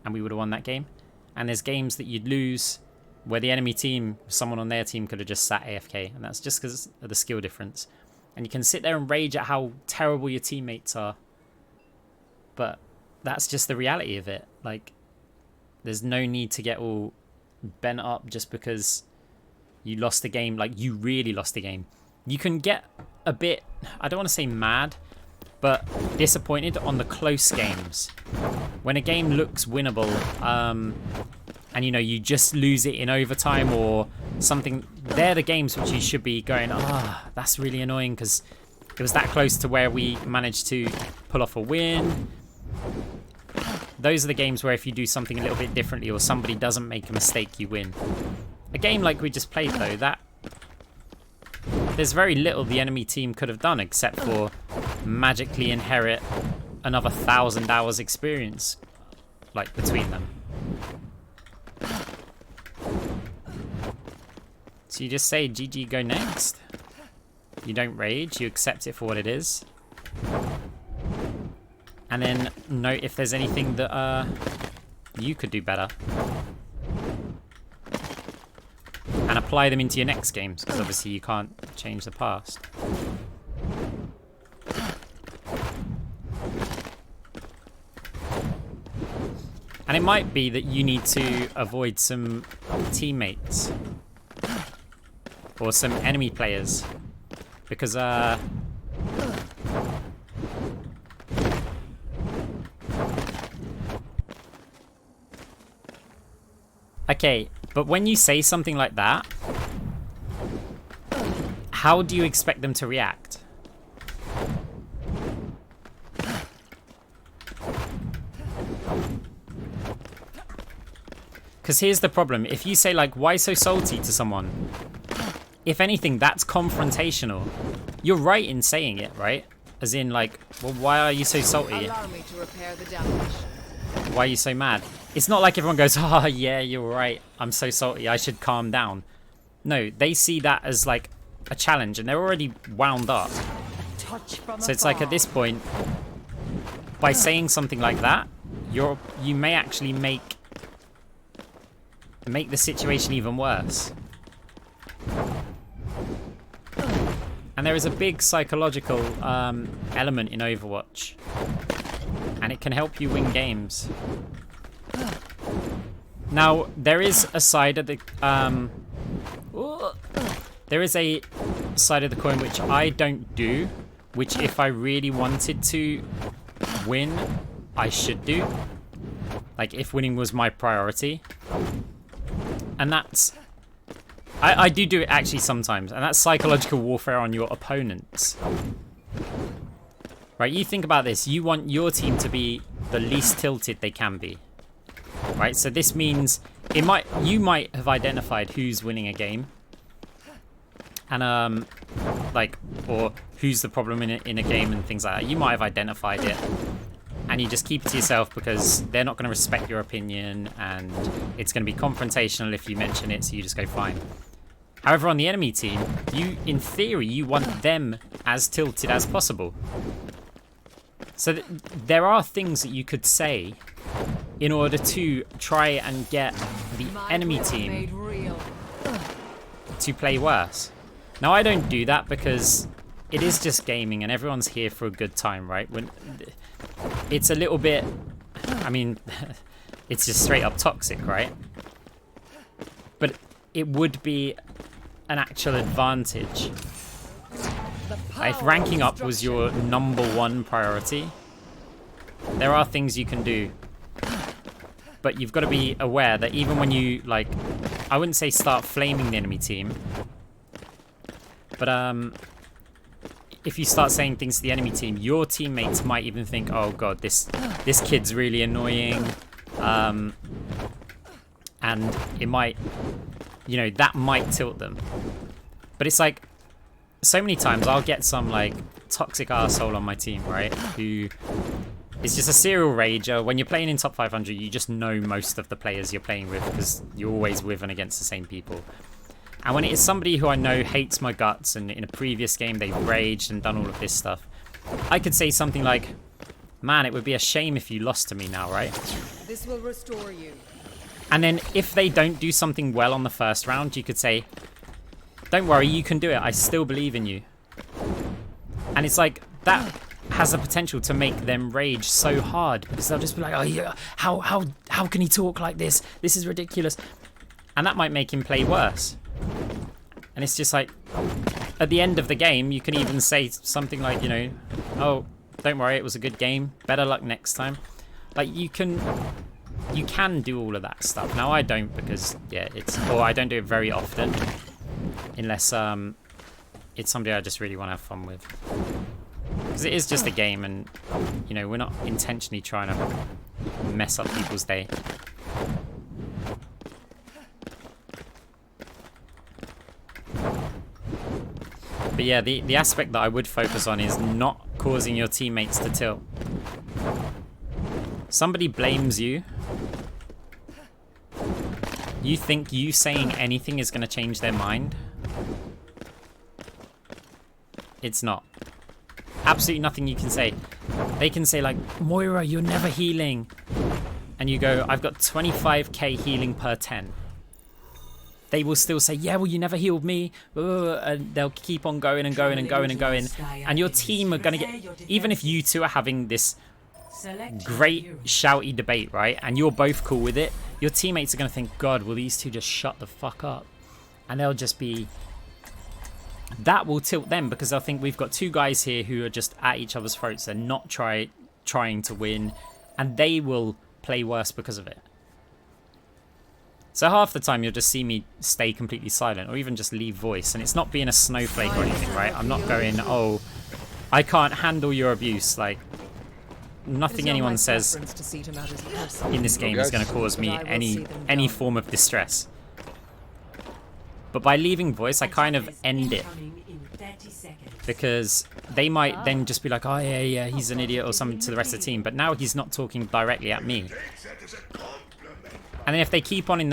and we would have won that game. And there's games that you'd lose where the enemy team, someone on their team, could have just sat AFK. And that's just because of the skill difference. And you can sit there and rage at how terrible your teammates are. But that's just the reality of it. Like, there's no need to get all bent up just because you lost a game. Like, you really lost a game. You can get a bit, I don't want to say mad, but disappointed on the close games. When a game looks winnable, and you know, you just lose it in overtime or something, they're the games which you should be going, that's really annoying because it was that close to where we managed to pull off a win. Those are the games where if you do something a little bit differently or somebody doesn't make a mistake, you win. A game like we just played, though, that there's very little the enemy team could have done except for magically inherit another 1,000 hours experience, like, between them. So you just say, GG, go next. You don't rage, you accept it for what it is. And then note if there's anything that you could do better. And apply them into your next games, because obviously you can't change the past. And it might be that you need to avoid some teammates or some enemy players, because okay, but when you say something like that, how do you expect them to react? Because here's the problem. If you say, like, why so salty to someone? If anything, that's confrontational. You're right in saying it, right? As in, like, well, why are you so salty? Allow me to repair the damage. Why are you so mad? It's not like everyone goes, oh, yeah, you're right. I'm so salty. I should calm down. No, they see that as, like, a challenge, and they're already wound up. So it's like, at this point, by saying something like that, you may actually make the situation even worse. And there is a big psychological element in Overwatch, and it can help you win games. Now, there is a side of the coin which I don't do, which if I really wanted to win, I should do. Like, if winning was my priority. And that's... I do it actually sometimes, and that's psychological warfare on your opponents. Right, you think about this. You want your team to be the least tilted they can be. Right, so this means you might have identified who's winning a game. And, or who's the problem in a game and things like that. You might have identified it. And you just keep it to yourself because they're not going to respect your opinion, and it's going to be confrontational if you mention it, so you just go fine. However, on the enemy team, in theory, you want them as tilted as possible. So there are things that you could say in order to try and get the enemy team to play worse. Now, I don't do that because it is just gaming and everyone's here for a good time, right? When it's a little bit, I mean, it's just straight up toxic, right? But it would be an actual advantage if ranking up was your #1 priority. There are things you can do, but you've got to be aware that even when you, like, I wouldn't say start flaming the enemy team, but if you start saying things to the enemy team, your teammates might even think, oh god, this kid's really annoying, and it might, you know, that might tilt them. But it's like, so many times I'll get some like toxic arsehole on my team, right, who is just a serial rager. When you're playing in top 500, you just know most of the players you're playing with because you're always with and against the same people. And when it is somebody who I know hates my guts and in a previous game they've raged and done all of this stuff, I could say something like, man, it would be a shame if you lost to me now, right? This will restore you. And then if they don't do something well on the first round, you could say, don't worry, you can do it. I still believe in you. And it's like, that has the potential to make them rage so hard because they'll just be like, oh yeah, how can he talk like this? This is ridiculous. And that might make him play worse. And it's just like, at the end of the game, you can even say something like, you know, oh, don't worry, it was a good game. Better luck next time. Like, you can do all of that stuff. Now, I don't because, yeah, or I don't do it very often. Unless it's somebody I just really want to have fun with. Because it is just a game and, you know, we're not intentionally trying to mess up people's day. But yeah, the aspect that I would focus on is not causing your teammates to tilt. Somebody blames you. You think you saying anything is going to change their mind? It's not. Absolutely nothing you can say. They can say like, Moira, you're never healing. And you go, I've got 25k healing per 10. They will still say, yeah, well, you never healed me. And they'll keep on going and going and going and going. And your team are going to get... Even if you two are having this great shouty debate, right? And you're both cool with it. Your teammates are going to think, God, will these two just shut the fuck up? And they'll just be... That will tilt them because they'll think we've got two guys here who are just at each other's throats. They're not trying to win. And they will play worse because of it. So half the time you'll just see me stay completely silent or even just leave voice. And it's not being a snowflake or anything, right? I'm not going, oh, I can't handle your abuse. Like, nothing anyone says in this game is going to cause me any form of distress. But by leaving voice, I kind of end it. Because they might then just be like, oh yeah, he's an idiot or something to the rest of the team. But now he's not talking directly at me. And then if they keep on in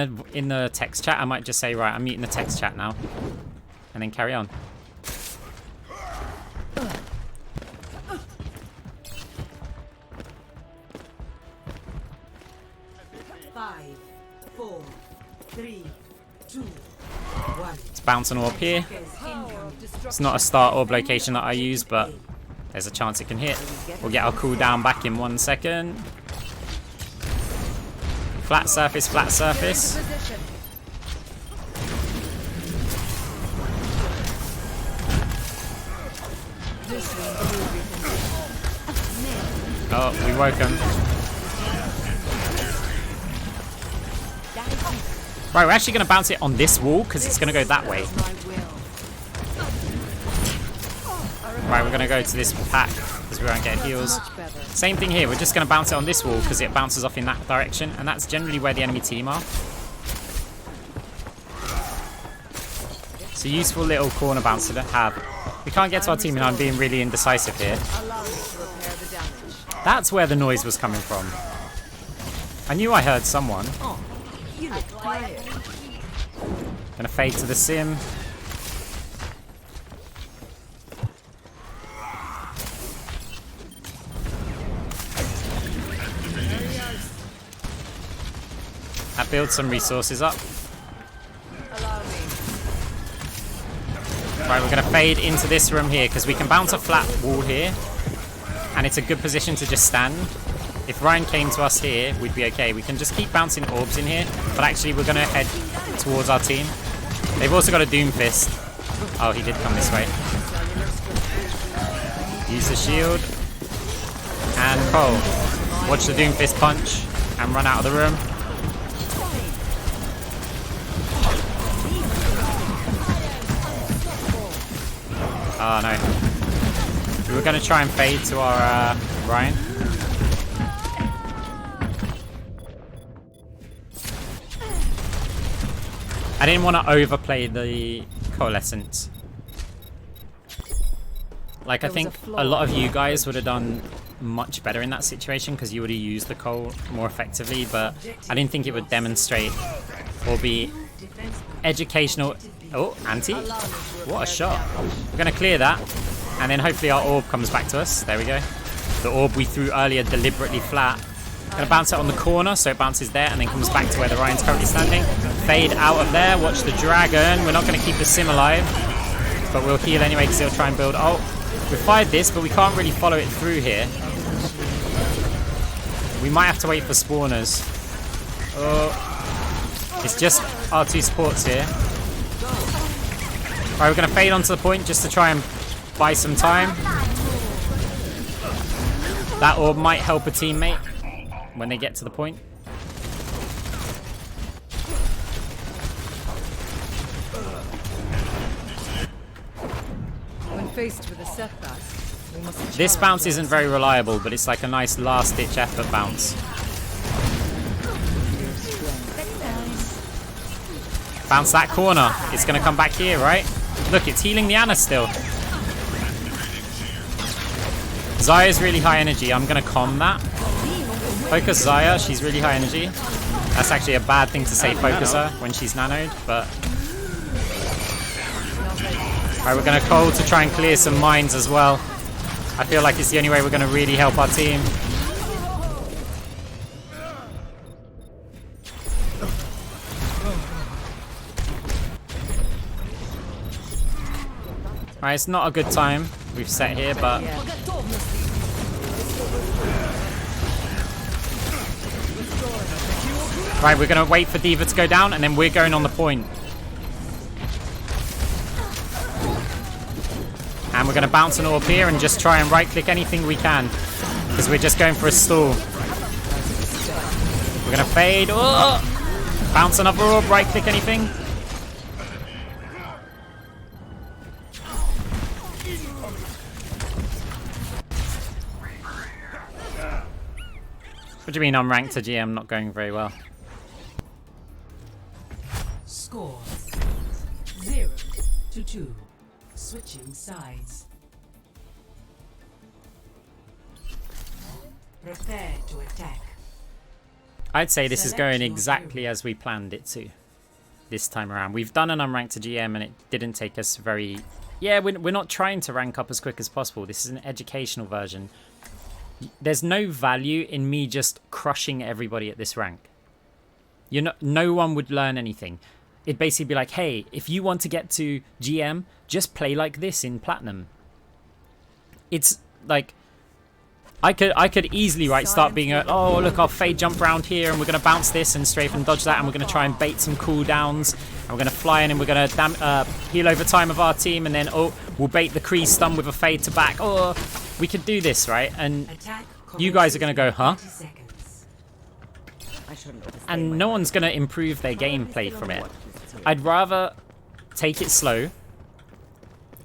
the text chat, I might just say, right, I'm muting the text chat now. And then carry on. Five, 4, 3, 2, 1. It's bouncing orb here. It's not a start orb location that I use, but there's a chance it can hit. We'll get our cooldown back in 1 second. Flat surface, flat surface. Oh, we woke him. Right, we're actually going to bounce it on this wall because it's going to go that way. Right, we're going to go to this pack because we won't get heals. Same thing here, we're just going to bounce it on this wall because it bounces off in that direction, and that's generally where the enemy team are. It's a useful little corner bouncer to have. We can't get to our team and I'm being really indecisive here. That's where the noise was coming from. I knew I heard someone. Gonna fade to the sim. That builds some resources up. Right, we're going to fade into this room here because we can bounce a flat wall here. And it's a good position to just stand. If Ryan came to us here, we'd be okay. We can just keep bouncing orbs in here. But actually, we're going to head towards our team. They've also got a Doom Fist. Oh, he did come this way. Use the shield. And Cole. Watch the Doom Fist punch and run out of the room. Oh no. We were going to try and fade to our Ryan. I didn't want to overplay the Coalescence. Like, I think a lot of you guys would have done much better in that situation because you would have used the Coal more effectively, but I didn't think it would demonstrate or be educational. Oh, anti. What a shot. We're going to clear that, and then hopefully our orb comes back to us. There we go. The orb we threw earlier deliberately flat. Going to bounce it on the corner, so it bounces there and then comes back to where the Ryan's currently standing. Fade out of there. Watch the dragon. We're not going to keep the sim alive, but we'll heal anyway because he'll try and build ult. We fired this, but we can't really follow it through here. We might have to wait for spawners. Oh, it's just our two supports here. Alright, we're going to fade onto the point just to try and buy some time. That orb might help a teammate when they get to the point. When faced with a setback, we must this bounce isn't very reliable, but it's like a nice last-ditch effort bounce. Bounce that corner. It's going to come back here, right? Look, it's healing the Ana still. Zaya's really high energy. I'm going to calm that. Focus Zaya. She's really high energy. That's actually a bad thing to say focus her when she's nanoed, but... Alright, we're going to Cold to try and clear some mines as well. I feel like it's the only way we're going to really help our team. Alright, it's not a good time we've set here, but... Right, we're going to wait for D.Va to go down, and then we're going on the point. And we're going to bounce an orb here and just try and right-click anything we can. Because we're just going for a stall. We're going to fade. Oh! Bounce another orb, right-click anything. What do you mean unranked to GM not going very well? Score 0-2. Switching sides. Prepare to attack. I'd say this is going exactly as we planned it to this time around. We've done an unranked to GM and it didn't take us very... Yeah, we're not trying to rank up as quick as possible. This is an educational version. There's no value in me just crushing everybody at this rank. No one would learn anything. It'd basically be like, hey, if you want to get to GM, just play like this in Platinum. It's like, I could easily, right, start being oh, look, I'll fade jump around here and we're going to bounce this and strafe and dodge that and we're going to try and bait some cooldowns and we're going to fly in and we're going to heal over time of our team and then, oh, we'll bait the Kree stun with a fade to back. Oh, we could do this, right? And you guys are going to go, huh? And no one's going to improve their gameplay from it. I'd rather take it slow.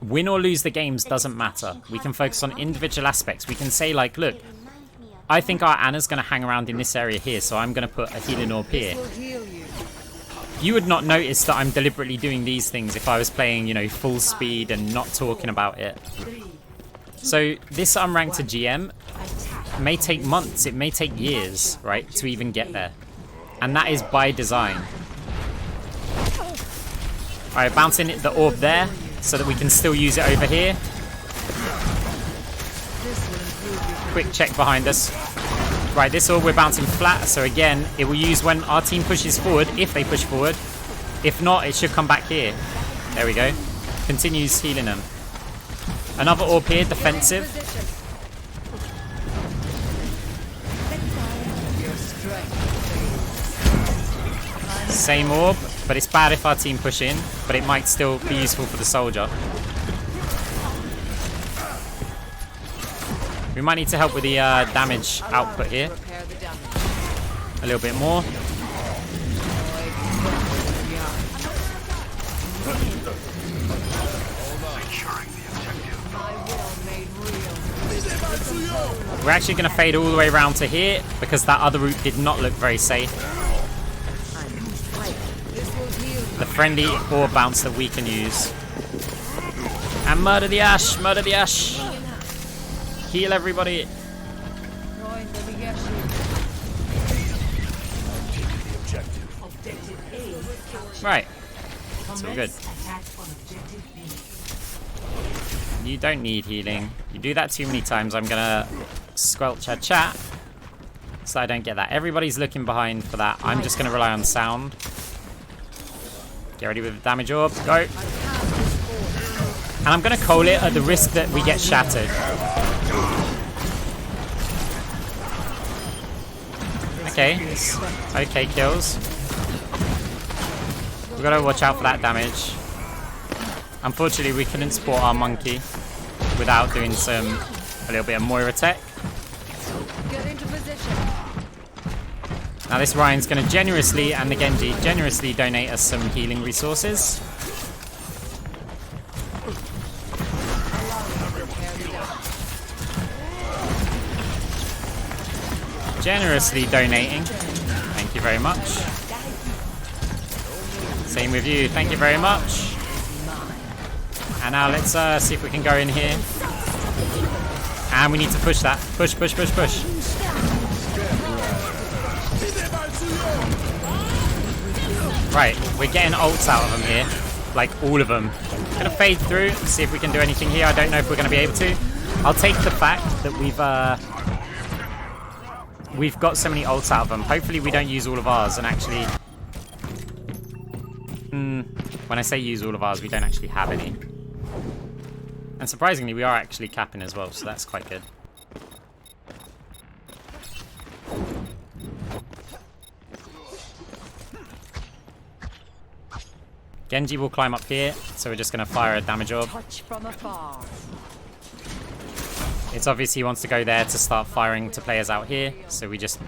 Win or lose the games doesn't matter. We can focus on individual aspects. We can say like, look, I think our Ana's going to hang around in this area here, so I'm going to put a healing orb here. You would not notice that I'm deliberately doing these things if I was playing, you know, full speed and not talking about it. So this unranked to GM may take months, it may take years, right, to even get there. And that is by design. Alright, bouncing the orb there so that we can still use it over here. Quick check behind us. Right, this orb we're bouncing flat, so again, it will use when our team pushes forward, if they push forward. If not, it should come back here. There we go. continues healing them. Another orb here, defensive. Same orb, but it's bad if our team push in, but it might still be useful for the soldier. We might need to help with the damage output here. A little bit more. We're actually going to fade all the way around to here because that other route did not look very safe. The friendly orb bounce that we can use. And murder the Ash! Murder the Ash! Heal everybody! Right. That's all good. You don't need healing. You do that too many times, I'm gonna squelch our chat so I don't get that. Everybody's looking behind for that. I'm just gonna rely on sound. Get ready with the damage orb. Go. And I'm gonna call it at the risk that we get shattered. Okay. Okay, kills. We've got to watch out for that damage. Unfortunately, we couldn't support our monkey without doing a little bit of Moira tech. Get into position. Now this Ryan's going to generously, and the Genji, generously donate us some healing resources. Generously donating. Thank you very much. Same with you. Thank you very much. And now let's see if we can go in here. And we need to push that. Push, push, push, push. Right, we're getting ults out of them here. Like, all of them. Gonna fade through, see if we can do anything here. I don't know if we're gonna be able to. I'll take the fact that we've got so many ults out of them. Hopefully we don't use all of ours and actually... when I say use all of ours, we don't actually have any. And surprisingly, we are actually capping as well, so that's quite good. Genji will climb up here, so we're just going to fire a damage orb. Touch from afar. It's obvious he wants to go there to start firing to players out here, so we just...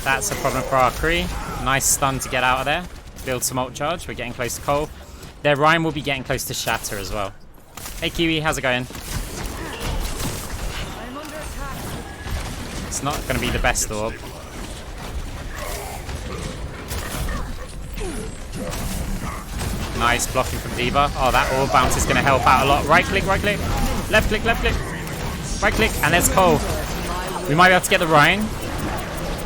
That's a problem for our Kree. Nice stun to get out of there. Build some ult charge. We're getting close to Cole. Their Ryan will be getting close to Shatter as well. Hey Kiwi, how's it going? It's not going to be the best orb. Nice blocking from D.Va. Oh, that orb bounce is going to help out a lot. Right click, left click, right click, and there's Cole. We might be able to get the Ryan.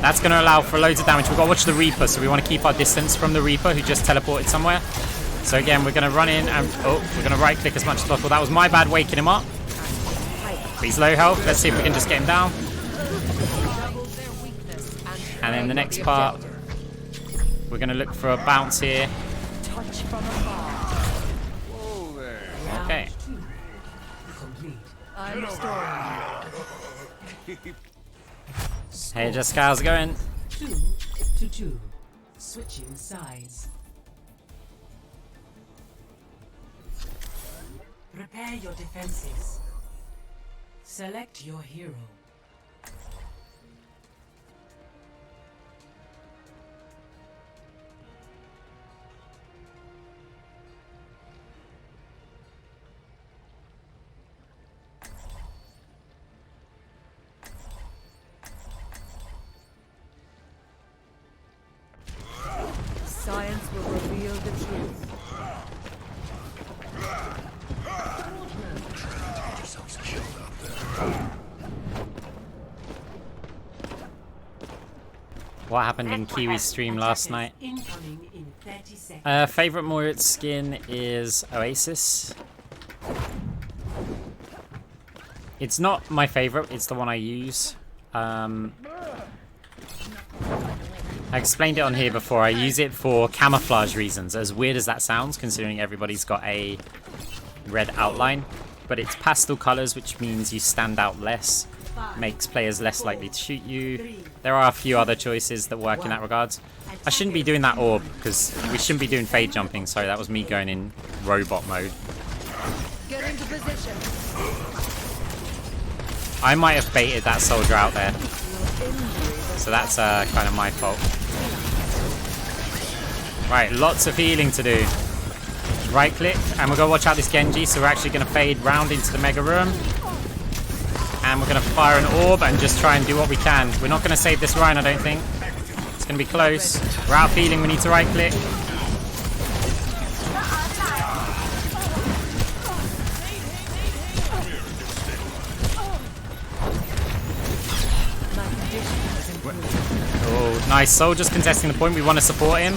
That's going to allow for loads of damage. We've got to watch the Reaper, so we want to keep our distance from the Reaper who just teleported somewhere. So again, we're going to run in and we're going to right click as much as possible. That was my bad waking him up. But he's low health. Let's see if we can just get him down. And then the next part, we're going to look for a bounce here. Okay. Hey Jessica, how's it going? 2-2. Switching sides. Prepare your defenses. Select your hero. Science will reveal the truth. What happened in Kiwi's stream last night? Favorite Moira skin is Oasis. It's not my favorite, it's the one I use. I explained it on here before. I use it for camouflage reasons, as weird as that sounds, considering everybody's got a red outline. But it's pastel colors, which means you stand out less, makes players less likely to shoot you. There are a few other choices that work in that regard. I shouldn't be doing that orb, because we shouldn't be doing fade jumping. Sorry, that was me going in robot mode. Get into position. I might have baited that soldier out there. So that's kind of my fault. Right, lots of healing to do. Right click, and we're going to watch out this Genji, so we're actually going to fade round into the mega room. And we're going to fire an orb and just try and do what we can. We're not going to save this Rhine, I don't think. It's going to be close. We're out of healing, we need to right click. Oh, nice. Soldiers contesting the point. We want to support him.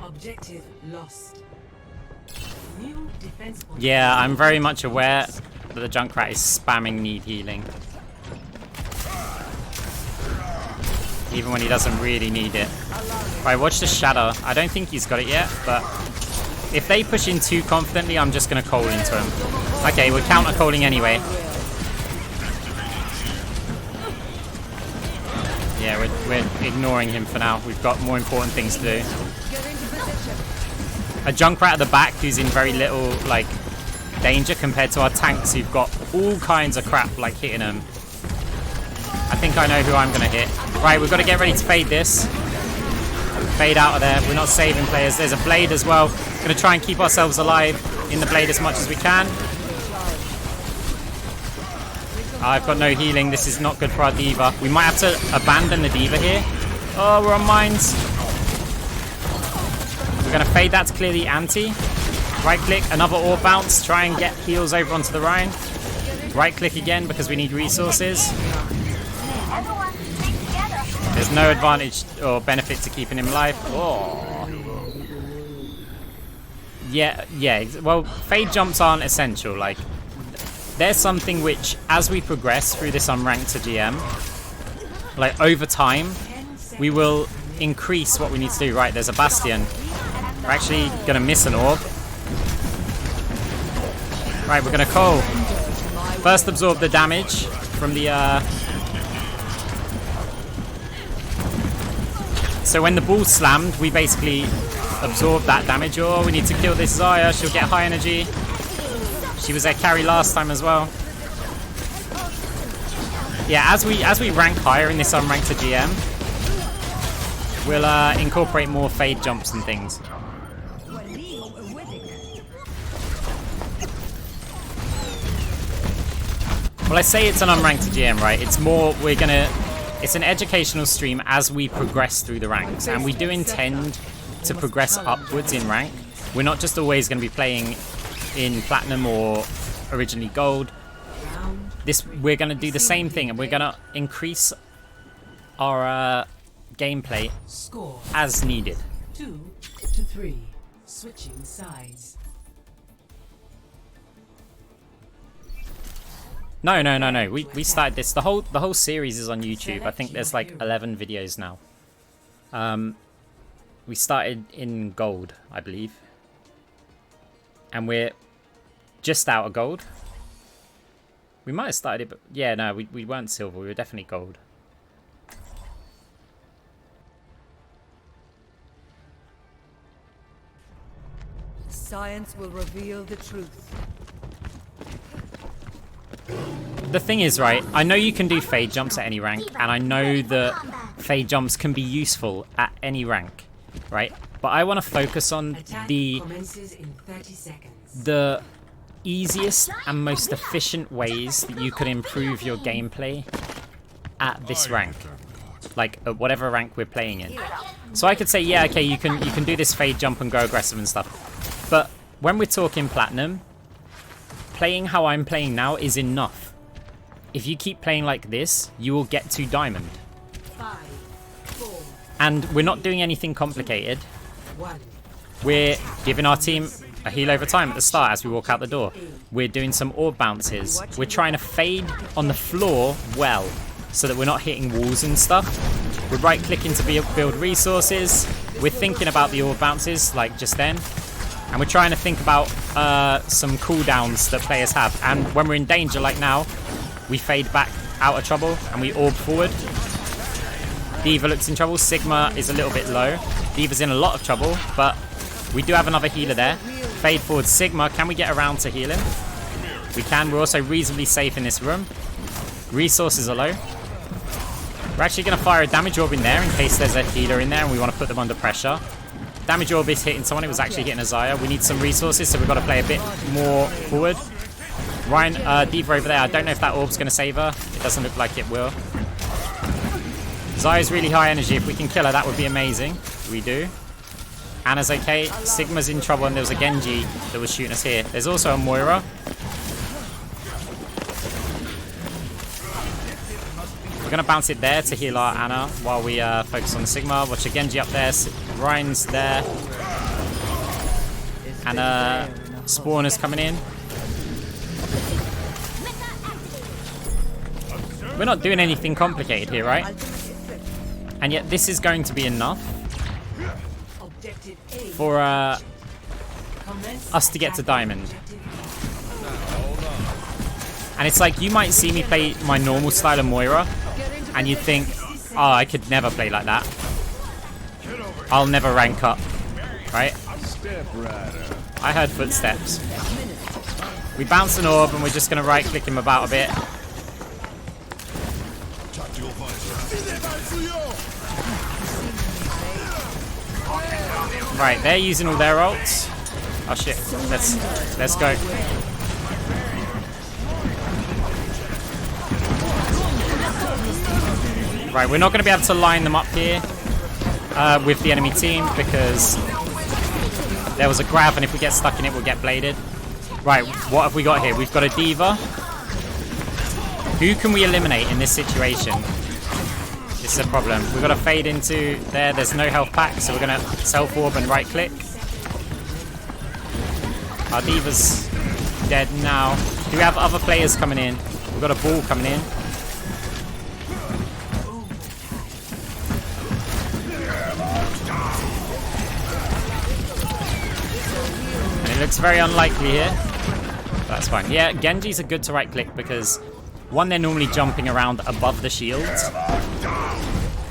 Objective lost. New defense point. Yeah, I'm very much aware that the Junkrat is spamming need healing. Even when he doesn't really need it. Right, watch the Shadow. I don't think he's got it yet, but if they push in too confidently, I'm just going to call into him. Okay, we're counter-calling anyway. Yeah, we're ignoring him for now. We've got more important things to do. A Junkrat at the back who's in very little, like, danger compared to our tanks who've got all kinds of crap, like, hitting them. I think I know who I'm going to hit. Right, we've got to get ready to fade this. Fade out of there. We're not saving players. There's a Blade as well. Going to try and keep ourselves alive in the Blade as much as we can. I've got no healing. This is not good for our D.Va. We might have to abandon the D.Va here. Oh, we're on mines. We're going to fade that to clear the anti. Right click, another orb bounce. Try and get heals over onto the Rhine. Right click again because we need resources. There's no advantage or benefit to keeping him alive. Oh. Yeah. Well, fade jumps aren't essential. Like, there's something which, as we progress through this unranked to GM, like over time, we will increase what we need to do. Right, there's a Bastion. We're actually gonna miss an orb. Right, we're gonna call. First absorb the damage from the So when the ball slammed, we basically absorbed that damage. Oh, we need to kill this Xayah. She'll get high energy. She was their carry last time as well. Yeah, as we rank higher in this unranked to GM, we'll incorporate more fade jumps and things. Well, I say it's an unranked to GM, right? It's more, it's an educational stream as we progress through the ranks, and we do intend to progress upwards in rank. We're not just always going to be playing in Platinum or originally Gold. We're going to do the same thing, and we're going to increase our gameplay as needed. 2-3, switching sides. No. We started this. The whole series is on YouTube. I think there's like 11 videos now. We started in Gold, I believe, and we're just out of Gold. We might have started it, but yeah, no, we weren't Silver. We were definitely Gold. Science will reveal the truth. The thing is, right, I know you can do fade jumps at any rank, and I know that fade jumps can be useful at any rank, right? But I want to focus on the easiest and most efficient ways that you could improve your gameplay at this rank, like at whatever rank we're playing in. So I could say, yeah, okay, you can do this fade jump and go aggressive and stuff, but when we're talking Platinum, playing how I'm playing now is enough. If you keep playing like this, you will get to Diamond. 5, 4, and we're not doing anything complicated. We're giving our team a heal over time at the start as we walk out the door. We're doing some orb bounces. We're trying to fade on the floor well, so that we're not hitting walls and stuff. We're right-clicking to build resources. We're thinking about the orb bounces, like just then. And we're trying to think about some cooldowns that players have. And when we're in danger, like now, we fade back out of trouble and we orb forward. D.Va looks in trouble. Sigma is a little bit low. D.Va's in a lot of trouble, but we do have another healer there. Fade forward. Sigma, can we get around to heal him? We can. We're also reasonably safe in this room. Resources are low. We're actually going to fire a damage orb in there in case there's a healer in there and we want to put them under pressure. Damage orb is hitting someone. It was actually hitting Azaya. We need some resources, so we've got to play a bit more forward. Ryan, D.Va over there. I don't know if that orb's going to save her. It doesn't look like it will. Zaya's really high energy. If we can kill her, that would be amazing. We do. Anna's okay. Sigma's in trouble, and there was a Genji that was shooting us here. There's also a Moira. We're going to bounce it there to heal our Anna while we focus on the Sigma. Watch a Genji up there. Ryan's there. And Spawner's coming in. We're not doing anything complicated here, right? And yet this is going to be enough for us to get to Diamond. And it's like, you might see me play my normal style of Moira, and you'd think, oh, I could never play like that. I'll never rank up, right? I heard footsteps. We bounce an orb, and we're just going to right-click him about a bit. Right, they're using all their ults. Oh shit, let's go. Right, we're not going to be able to line them up here with the enemy team because there was a grab, and if we get stuck in it, we'll get bladed. Right, what have we got here? We've got a D.Va. Who can we eliminate in this situation? This is a problem. We've got to fade into there. There's no health pack, so we're going to self-orb and right-click. Our D.Va's dead now. Do we have other players coming in? We've got a ball coming in. And it looks very unlikely here. That's fine. Yeah, Genjis are good to right-click because, one, they're normally jumping around above the shields.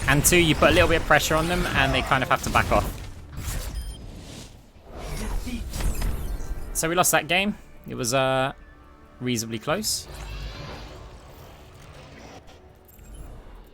And two, you put a little bit of pressure on them and they kind of have to back off. So we lost that game. It was reasonably close.